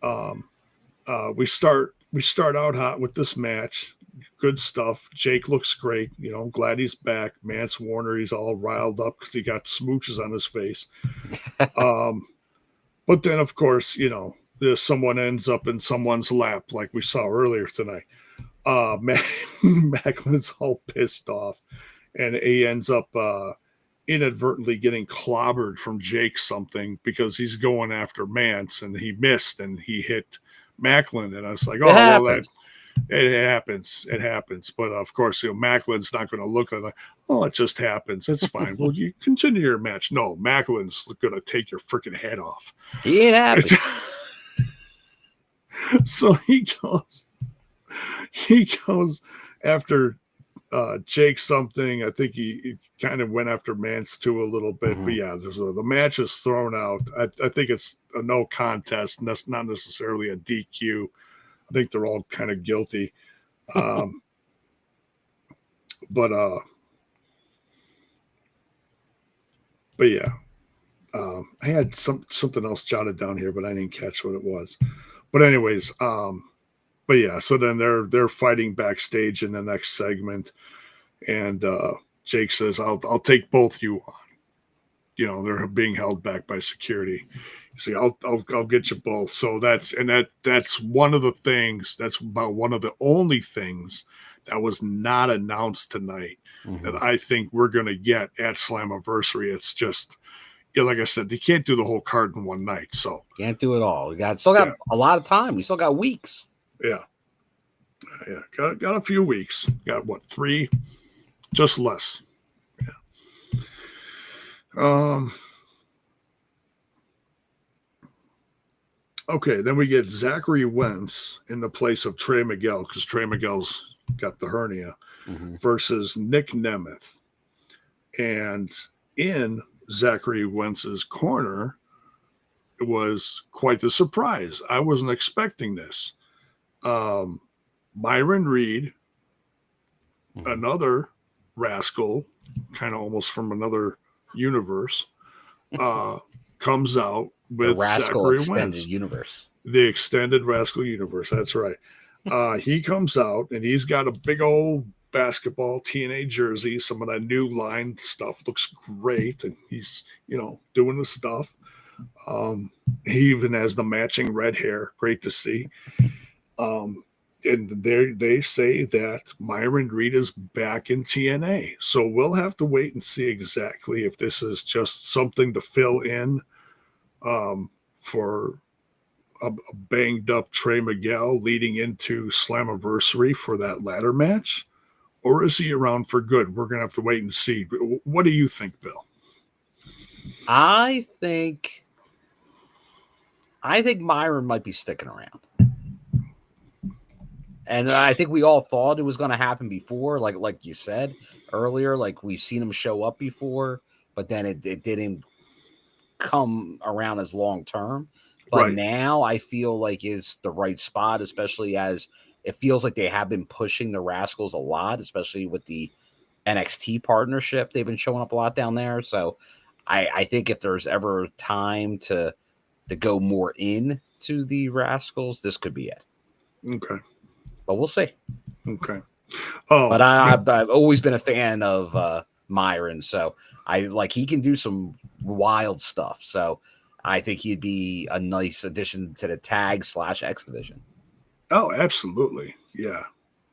We start out hot with this match. Good stuff. Jake looks great. Glad he's back. Mance Warner, he's all riled up because he got smooches on his face. But then, of course, someone ends up in someone's lap like we saw earlier tonight. Macklin's all pissed off, and he ends up inadvertently getting clobbered from Jake something because he's going after Mance, and he missed, and he hit Macklin. And I was like, it happens. But of course, Macklin's not going to look like, it just happens. It's fine. Well, you continue your match. No, Macklin's going to take your freaking head off. He ain't happy. So he goes after Jake something. I think he kind of went after Mance too a little bit. Mm-hmm. But yeah, the match is thrown out. I think it's a no contest, and that's not necessarily a DQ. I think they're all kind of guilty. But yeah, I had something else jotted down here, but I didn't catch what it was. But anyways, but yeah, so then they're fighting backstage in the next segment, and Jake says, "I'll take both you on." They're being held back by security. See, I'll get you both. So that's one of the things. That's about one of the only things that was not announced tonight that I think we're going to get at Slammiversary. It's just, like I said, they can't do the whole card in one night. So can't do it all. We still got a lot of time. We still got weeks. Yeah. Got a few weeks. Got what, 3? Just less. Yeah. Okay, then we get Zachary Wentz in the place of Trey Miguel because Trey Miguel's got the hernia versus Nick Nemeth. And in Zachary Wentz's corner, it was quite the surprise. I wasn't expecting this. Myron Reed, another rascal, kind of almost from another universe, comes out with the Rascal Zachary Extended Wentz. Universe. The Extended Rascal Universe, that's right. He comes out, and he's got a big old basketball TNA jersey. Some of that new line stuff looks great, and he's, doing the stuff. He even has the matching red hair. Great to see. and they say that Myron Reed is back in TNA. So we'll have to wait and see exactly if this is just something to fill in for a banged up Trey Miguel leading into Slammiversary for that ladder match, or is he around for good? We're gonna have to wait and see. What do you think, Bill? I think Myron might be sticking around. And I think we all thought it was going to happen before, like you said earlier. Like we've seen him show up before, but then it didn't come around as long term. But Right. now I feel like is the right spot, especially as it feels like they have been pushing the Rascals a lot, especially with the NXT partnership. They've been showing up a lot down there. So I think if there's ever time to go more in to the Rascals, this could be it. Okay. But we'll see. Okay. Oh, but I've always been a fan of Myron, so he can do some wild stuff. So I think he'd be a nice addition to the tag / X division. Oh, absolutely. Yeah.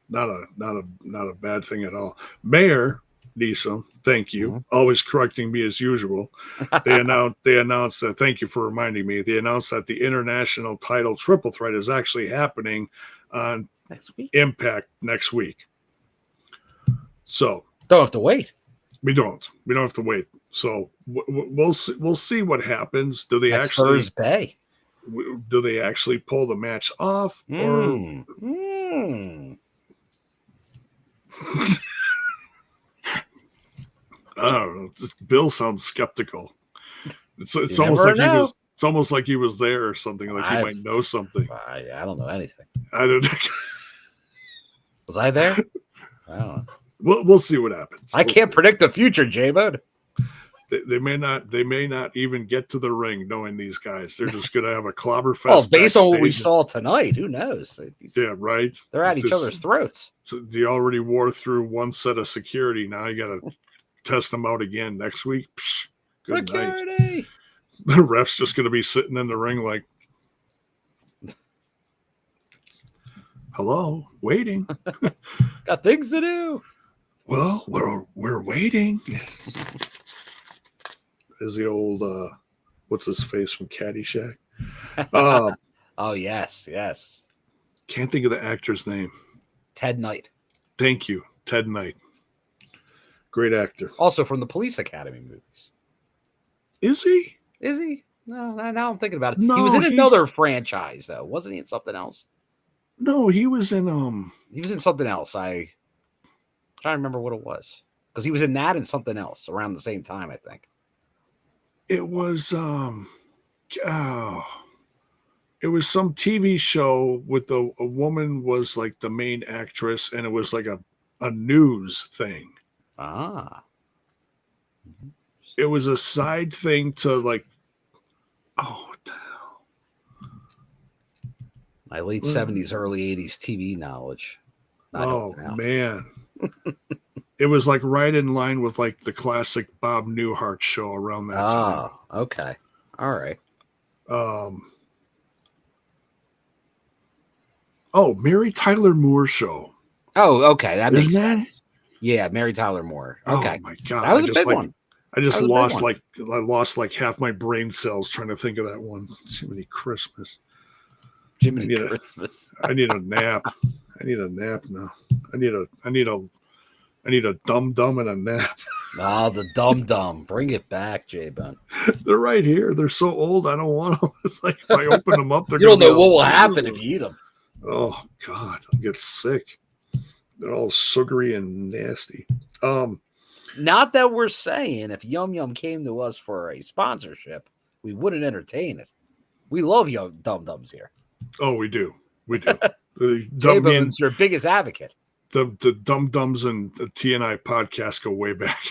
Not a bad thing at all. Mayor Nisa, thank you. Mm-hmm. Always correcting me as usual. They announced that, thank you for reminding me. They announced that the international title triple threat is actually happening on next week. Impact next week. So don't have to wait. We don't have to wait. So we'll see what happens. Do they next actually Thursday? Do they actually pull the match off or? I don't know. Bill sounds skeptical. It's almost like he was. It's almost like he was there or something. Like he might know something. I don't know anything. I don't. Was I there? I don't know. We'll see what happens. I can't predict the future, J-Bud. They may not even get to the ring knowing these guys. They're just going to have a clobber fest. Well, based on what we saw tonight, who knows? Yeah, right. They're at each other's throats. So you already wore through one set of security. Now you got to test them out again next week. Psh, good night. The ref's just going to be sitting in the ring like, hello, waiting. Got things to do. Well, we're waiting. Is the old what's his face from Caddyshack? Oh yes. Can't think of the actor's name. Ted Knight. Thank you, Ted Knight. Great actor. Also from the Police Academy movies. Is he? Is he? No, now I'm thinking about it. No, he was in another franchise though, wasn't he? In something else? No, he was in He was in something else. I'm trying to remember what it was because he was in that and something else around the same time. I think it was it was some TV show with a woman was like the main actress, and it was like a news thing. It was a side thing to like, what the hell? My late 70s, early 80s TV knowledge. Man. It was like right in line with like the classic Bob Newhart show around that time. Oh, okay. All right. Mary Tyler Moore show. Oh, okay. That makes Isn't sense. Yeah, Mary Tyler Moore. Okay. Oh my God. That was a big one. I lost like half my brain cells trying to think of that one. Jiminy Christmas. Christmas. I need a nap. I need a nap now. I need a dum-dum and a nap. Oh, the dum-dum. Bring it back, J-Bun. They're right here. They're so old. I don't want them. It's like if I open them up, they're you don't know what will happen if you eat them. Oh God, I'll get sick. They're all sugary and nasty. Not that we're saying if Yum Yum came to us for a sponsorship, we wouldn't entertain it. We love Yum Dum Dums here. Oh, we do. J-Bun's your biggest advocate. The Dum Dums and the TNI podcast go way back.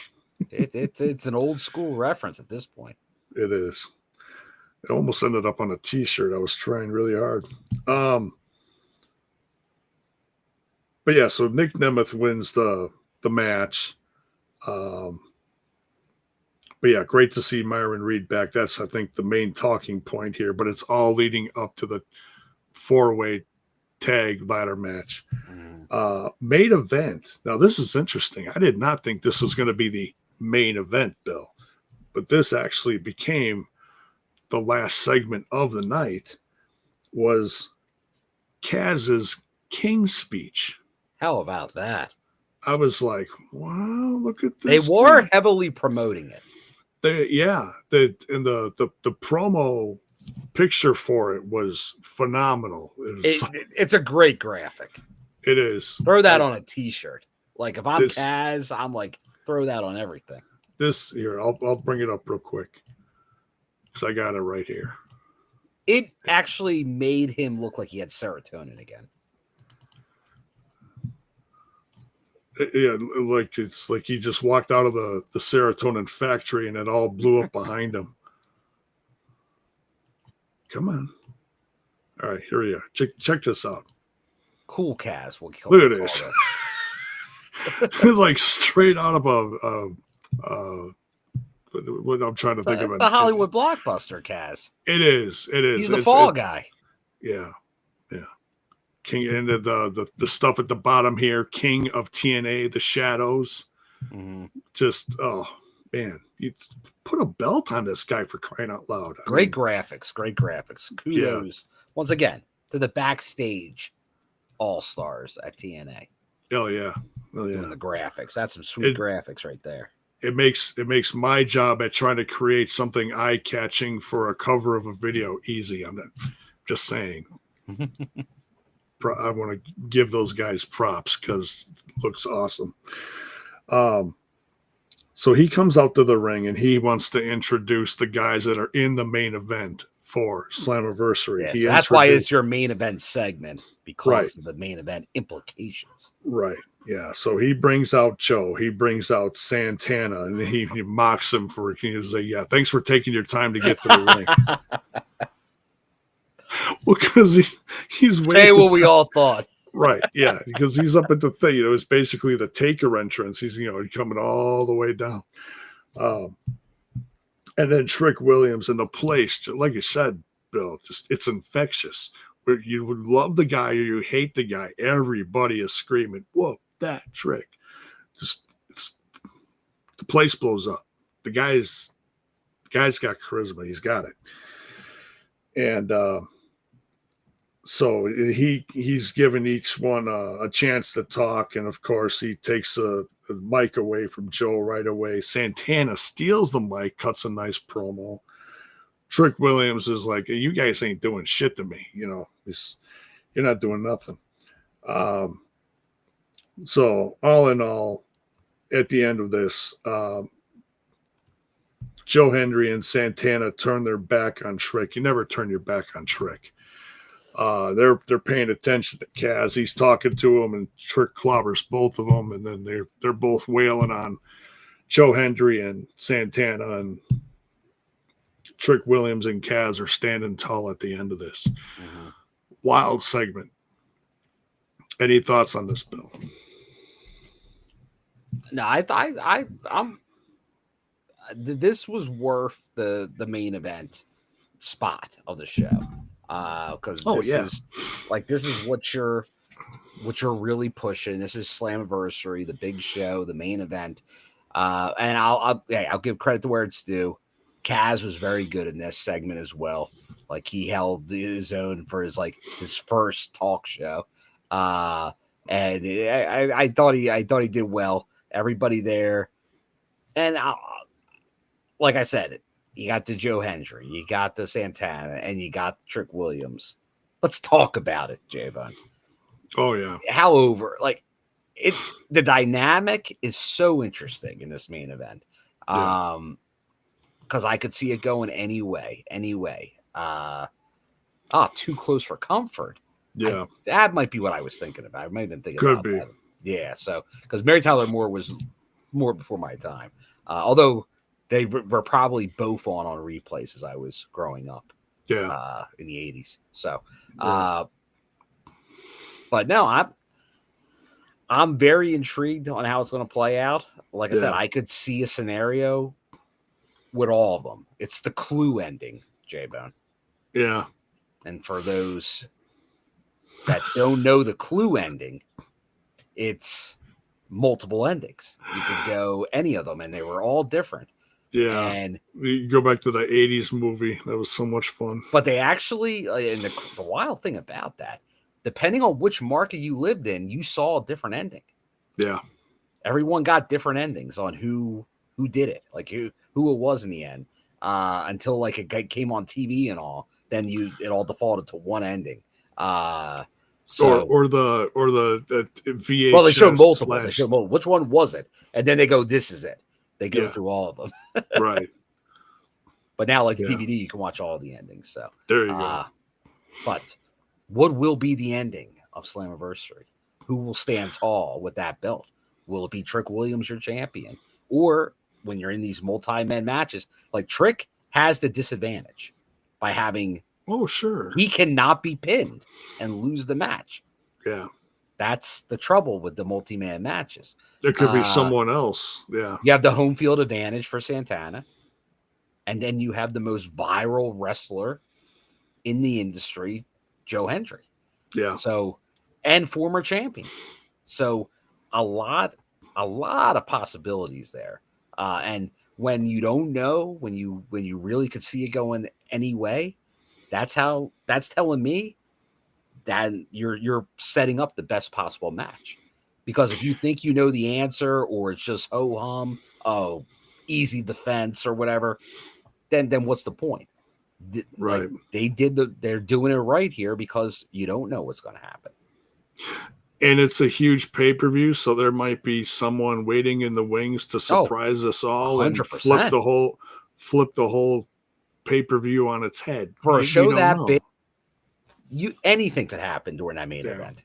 It's an old school reference at this point. It is. It almost ended up on a T-shirt. I was trying really hard. But yeah, so Nick Nemeth wins the match. But yeah, great to see Myron Reed back. That's, I think, the main talking point here. But it's all leading up to the 4-way tag ladder match. Main event. Now, this is interesting. I did not think this was going to be the main event, Bill, but this actually became the last segment of the night. Was Kaz's King speech. How about that? I was like, wow, look at They this. were heavily promoting it. The promo picture for it was phenomenal. It's a great graphic. It is. Throw that on a t-shirt. Like if I'm Kaz, I'm like, throw that on everything. This here, I'll bring it up real quick because I got it right here. It actually made him look like he had serotonin again. Yeah, like it's like he just walked out of the serotonin factory and it all blew up behind him. Come on. All right, here we are. Check this out. Cool Kaz. Look at this. It's like straight out of what I'm trying to think of. The Hollywood blockbuster Kaz. It is. He's the fall guy. Yeah. King, and the stuff at the bottom here, King of TNA, the Shadows. Just, oh man, you put a belt on this guy for crying out loud. Great graphics. Kudos once again to the backstage all-stars at TNA. Oh yeah. Doing the graphics. That's some sweet graphics right there. It makes my job at trying to create something eye-catching for a cover of a video easy. I'm not just saying. I want to give those guys props because it looks awesome. So he comes out to the ring and he wants to introduce the guys that are in the main event for Slammiversary. Yeah, so that's why it's your main event segment, because of the main event implications. Right. Yeah. So he brings out Joe. He brings out Santana, and he mocks him for it. He's like, yeah, thanks for taking your time to get to the ring. Well, because he's say what we all thought. Right. Yeah. Because he's up at the thing. It's basically the Taker entrance. He's, coming all the way down. And then Trick Williams and the place, like you said, Bill, just it's infectious. Where you would love the guy or you hate the guy. Everybody is screaming, whoa, that Trick. The place blows up. The guy's got charisma. He's got it. And so he's giving each one a chance to talk. And, of course, he takes the mic away from Joe right away. Santana steals the mic, cuts a nice promo. Trick Williams is like, you guys ain't doing shit to me. You're not doing nothing. So all in all, at the end of this, Joe Hendry and Santana turn their back on Trick. You never turn your back on Trick. They're paying attention to Kaz. He's talking to him, and Trick clobbers both of them, and then they're both wailing on Joe Hendry and Santana, and Trick Williams and Kaz are standing tall at the end of this. Wild segment. Any thoughts on this, Bill? No, I'm. This was worth the main event spot of the show, because this is what you're really pushing. This is Slammiversary, the big show, the main event, and I'll give credit to where it's due. Kaz was very good in this segment as well. Like he held his own for his first talk show, and I thought he did well. Everybody there, and like I said, you got the Joe Hendry, you got the Santana, and you got Trick Williams. Let's talk about it, J-Bun. Oh yeah, the dynamic is so interesting in this main event. Because I could see it going any way. Too close for comfort. Yeah. That might be what I was thinking about. I might have been thinking about that. Yeah, so because Mary Tyler Moore was more before my time. Although they were probably both on replays as I was growing up. Yeah. In the 80s. So but no, I'm very intrigued on how it's going to play out. Like I said, I could see a scenario with all of them. It's the Clue ending, J-Bone. Yeah. And for those that don't know the Clue ending, it's multiple endings. You could go any of them, and they were all different. Yeah. And you go back to the 80s movie. That was so much fun. But they actually, and the wild thing about that, depending on which market you lived in, you saw a different ending. Yeah. Everyone got different endings on who did it, like who it was in the end, until like it came on TV and all. Then it all defaulted to one ending. So or the VHS. Well, they showed multiple. They showed multiple. Which one was it? And then they go, "This is it." They go through all of them. Right. But now, like the DVD, you can watch all the endings. So there you go. But what will be the ending of Slammiversary? Who will stand tall with that belt? Will it be Trick Williams, your champion? Or when you're in these multi-man matches, like Trick has the disadvantage by having. Oh, sure. He cannot be pinned and lose the match. Yeah. That's the trouble with the multi-man matches. There could be someone else. Yeah. You have the home field advantage for Santana. And then you have the most viral wrestler in the industry, Joe Hendry. Yeah. So, and former champion. So a lot of possibilities there. And when you don't know, when you really could see it going any way, that's telling me that you're setting up the best possible match. Because if you think you know the answer, or it's just ho-hum, easy defense or whatever, then what's the point? Right. Like they're doing it right here because you don't know what's going to happen. And it's a huge pay-per-view, so there might be someone waiting in the wings to surprise us all 100%. And flip the whole pay-per-view on its head. For a show that big, anything could happen during that main event.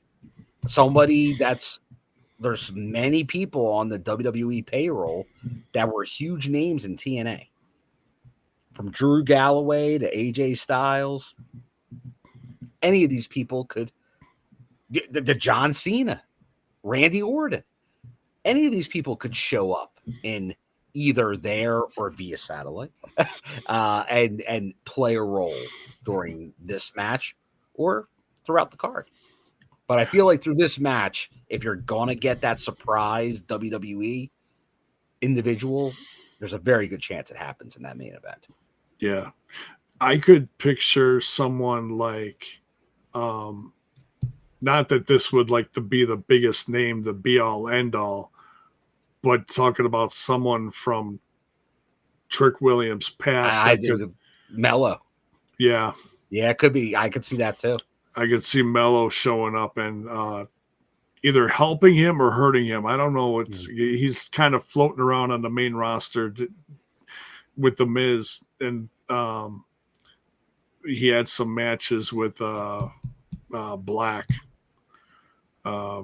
There's many people on the WWE payroll that were huge names in TNA. From Drew Galloway to AJ Styles. Any of these people could, the John Cena, Randy Orton, any of these people could show up in either there or via satellite and play a role during this match or throughout the card. But I feel like through this match, if you're going to get that surprise WWE individual, there's a very good chance it happens in that main event. Yeah. I could picture someone like, not that this would like to be the biggest name, the be all end all, but talking about someone from Trick Williams' past. Mello. Yeah. Yeah, it could be. I could see that too. I could see Mello showing up and either helping him or hurting him. I don't know. He's kind of floating around on the main roster with The Miz, and he had some matches with Black. I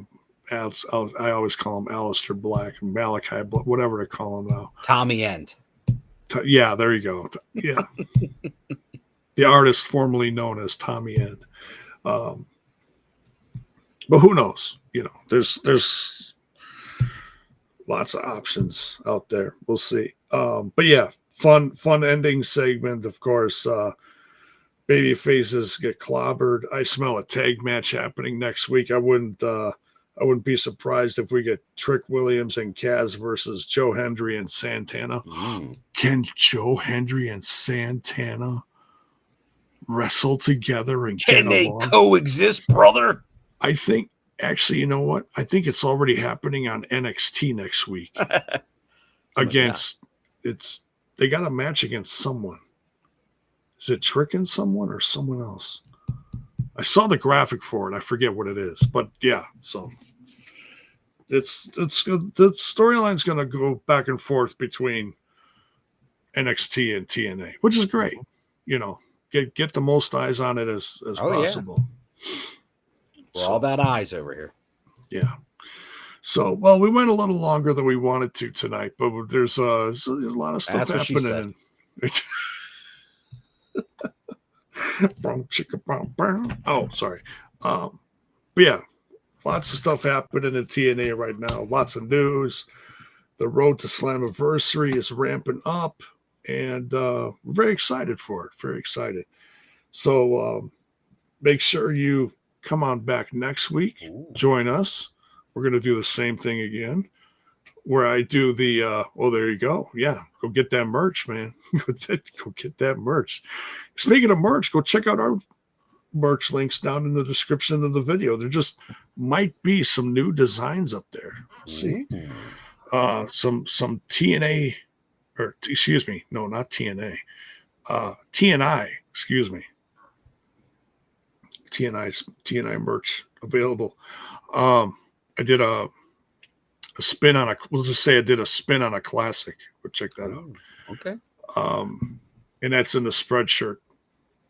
always call him Aleister Black, Malachi, whatever they call him now. Tommy End. Yeah, there you go. Yeah. The artist formerly known as Tommy End. But who knows? There's lots of options out there. We'll see. But yeah, fun ending segment. Of course, baby faces get clobbered. I smell a tag match happening next week. I wouldn't be surprised if we get Trick Williams and Kaz versus Joe Hendry and Santana. Can Joe Hendry and Santana wrestle together and can they coexist, brother? I think actually, you know what? I think it's already happening on NXT next week. They got a match against someone. Is it Trick and someone or someone else? I saw the graphic for it. I forget what it is, but yeah. So the storyline's going to go back and forth between NXT and TNA, which is great. Get the most eyes on it as possible. Yeah. We're all about eyes over here. Yeah. So, well, we went a little longer than we wanted to tonight, but there's a lot of stuff happening. Oh, sorry. But yeah, lots of stuff happening in TNA right now. Lots of news. The road to Slammiversary is ramping up, and we're very excited for it. Very excited. So make sure you come on back next week. Ooh. Join us. We're going to do the same thing again, where I do the, there you go. Yeah, go get that merch, man. Go get that merch. Speaking of merch, go check out our merch links down in the description of the video. There just might be some new designs up there. See? Some TNA, or excuse me, no, not TNA. TNI, excuse me. TNI merch available. I did a spin on we'll just say I did a spin on a classic. We'll check that out. Okay. And that's in the Spreadshirt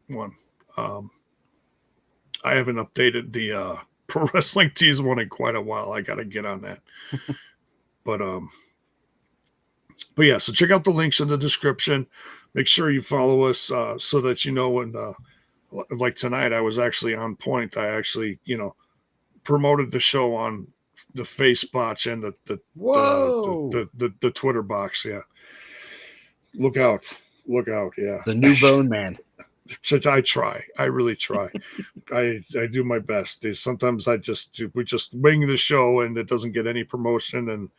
one. I haven't updated the Pro Wrestling Tees one in quite a while. I got to get on that. But yeah, so check out the links in the description. Make sure you follow us so that you know when, like tonight, I was actually on point. I actually, promoted the show on the Facebox and the Twitter box. Yeah, look out! Yeah, the new Bone Man. I try. I really try. I do my best. Sometimes we just wing the show and it doesn't get any promotion, and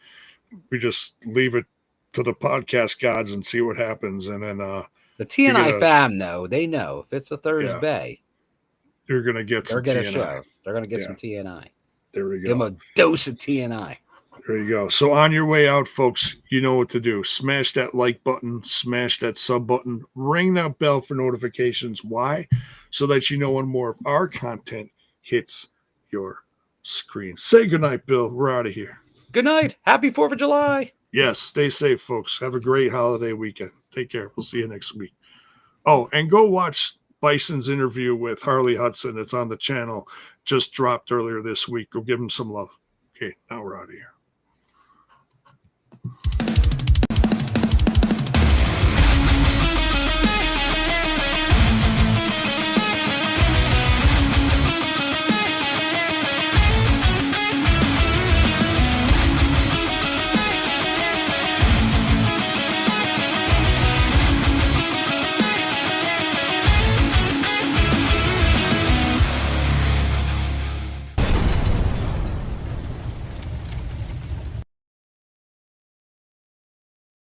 we just leave it to the podcast gods and see what happens. And then the TNI fam, though, they know if it's a Thursday, you're gonna get some TNI. A show. They're gonna get some TNI. There we go. Give them a dose of TNI. There you go. So on your way out, folks, you know what to do. Smash that like button, smash that sub button, ring that bell for notifications. Why? So that you know when more of our content hits your screen. Say goodnight, Bill. We're out of here. Good night. Happy 4th of July. Yes, stay safe, folks. Have a great holiday weekend. Take care. We'll see you next week. Oh, and go watch Bison's interview with Harley Hudson. It's on the channel. Just dropped earlier this week. Go give him some love. Okay, now we're out of here.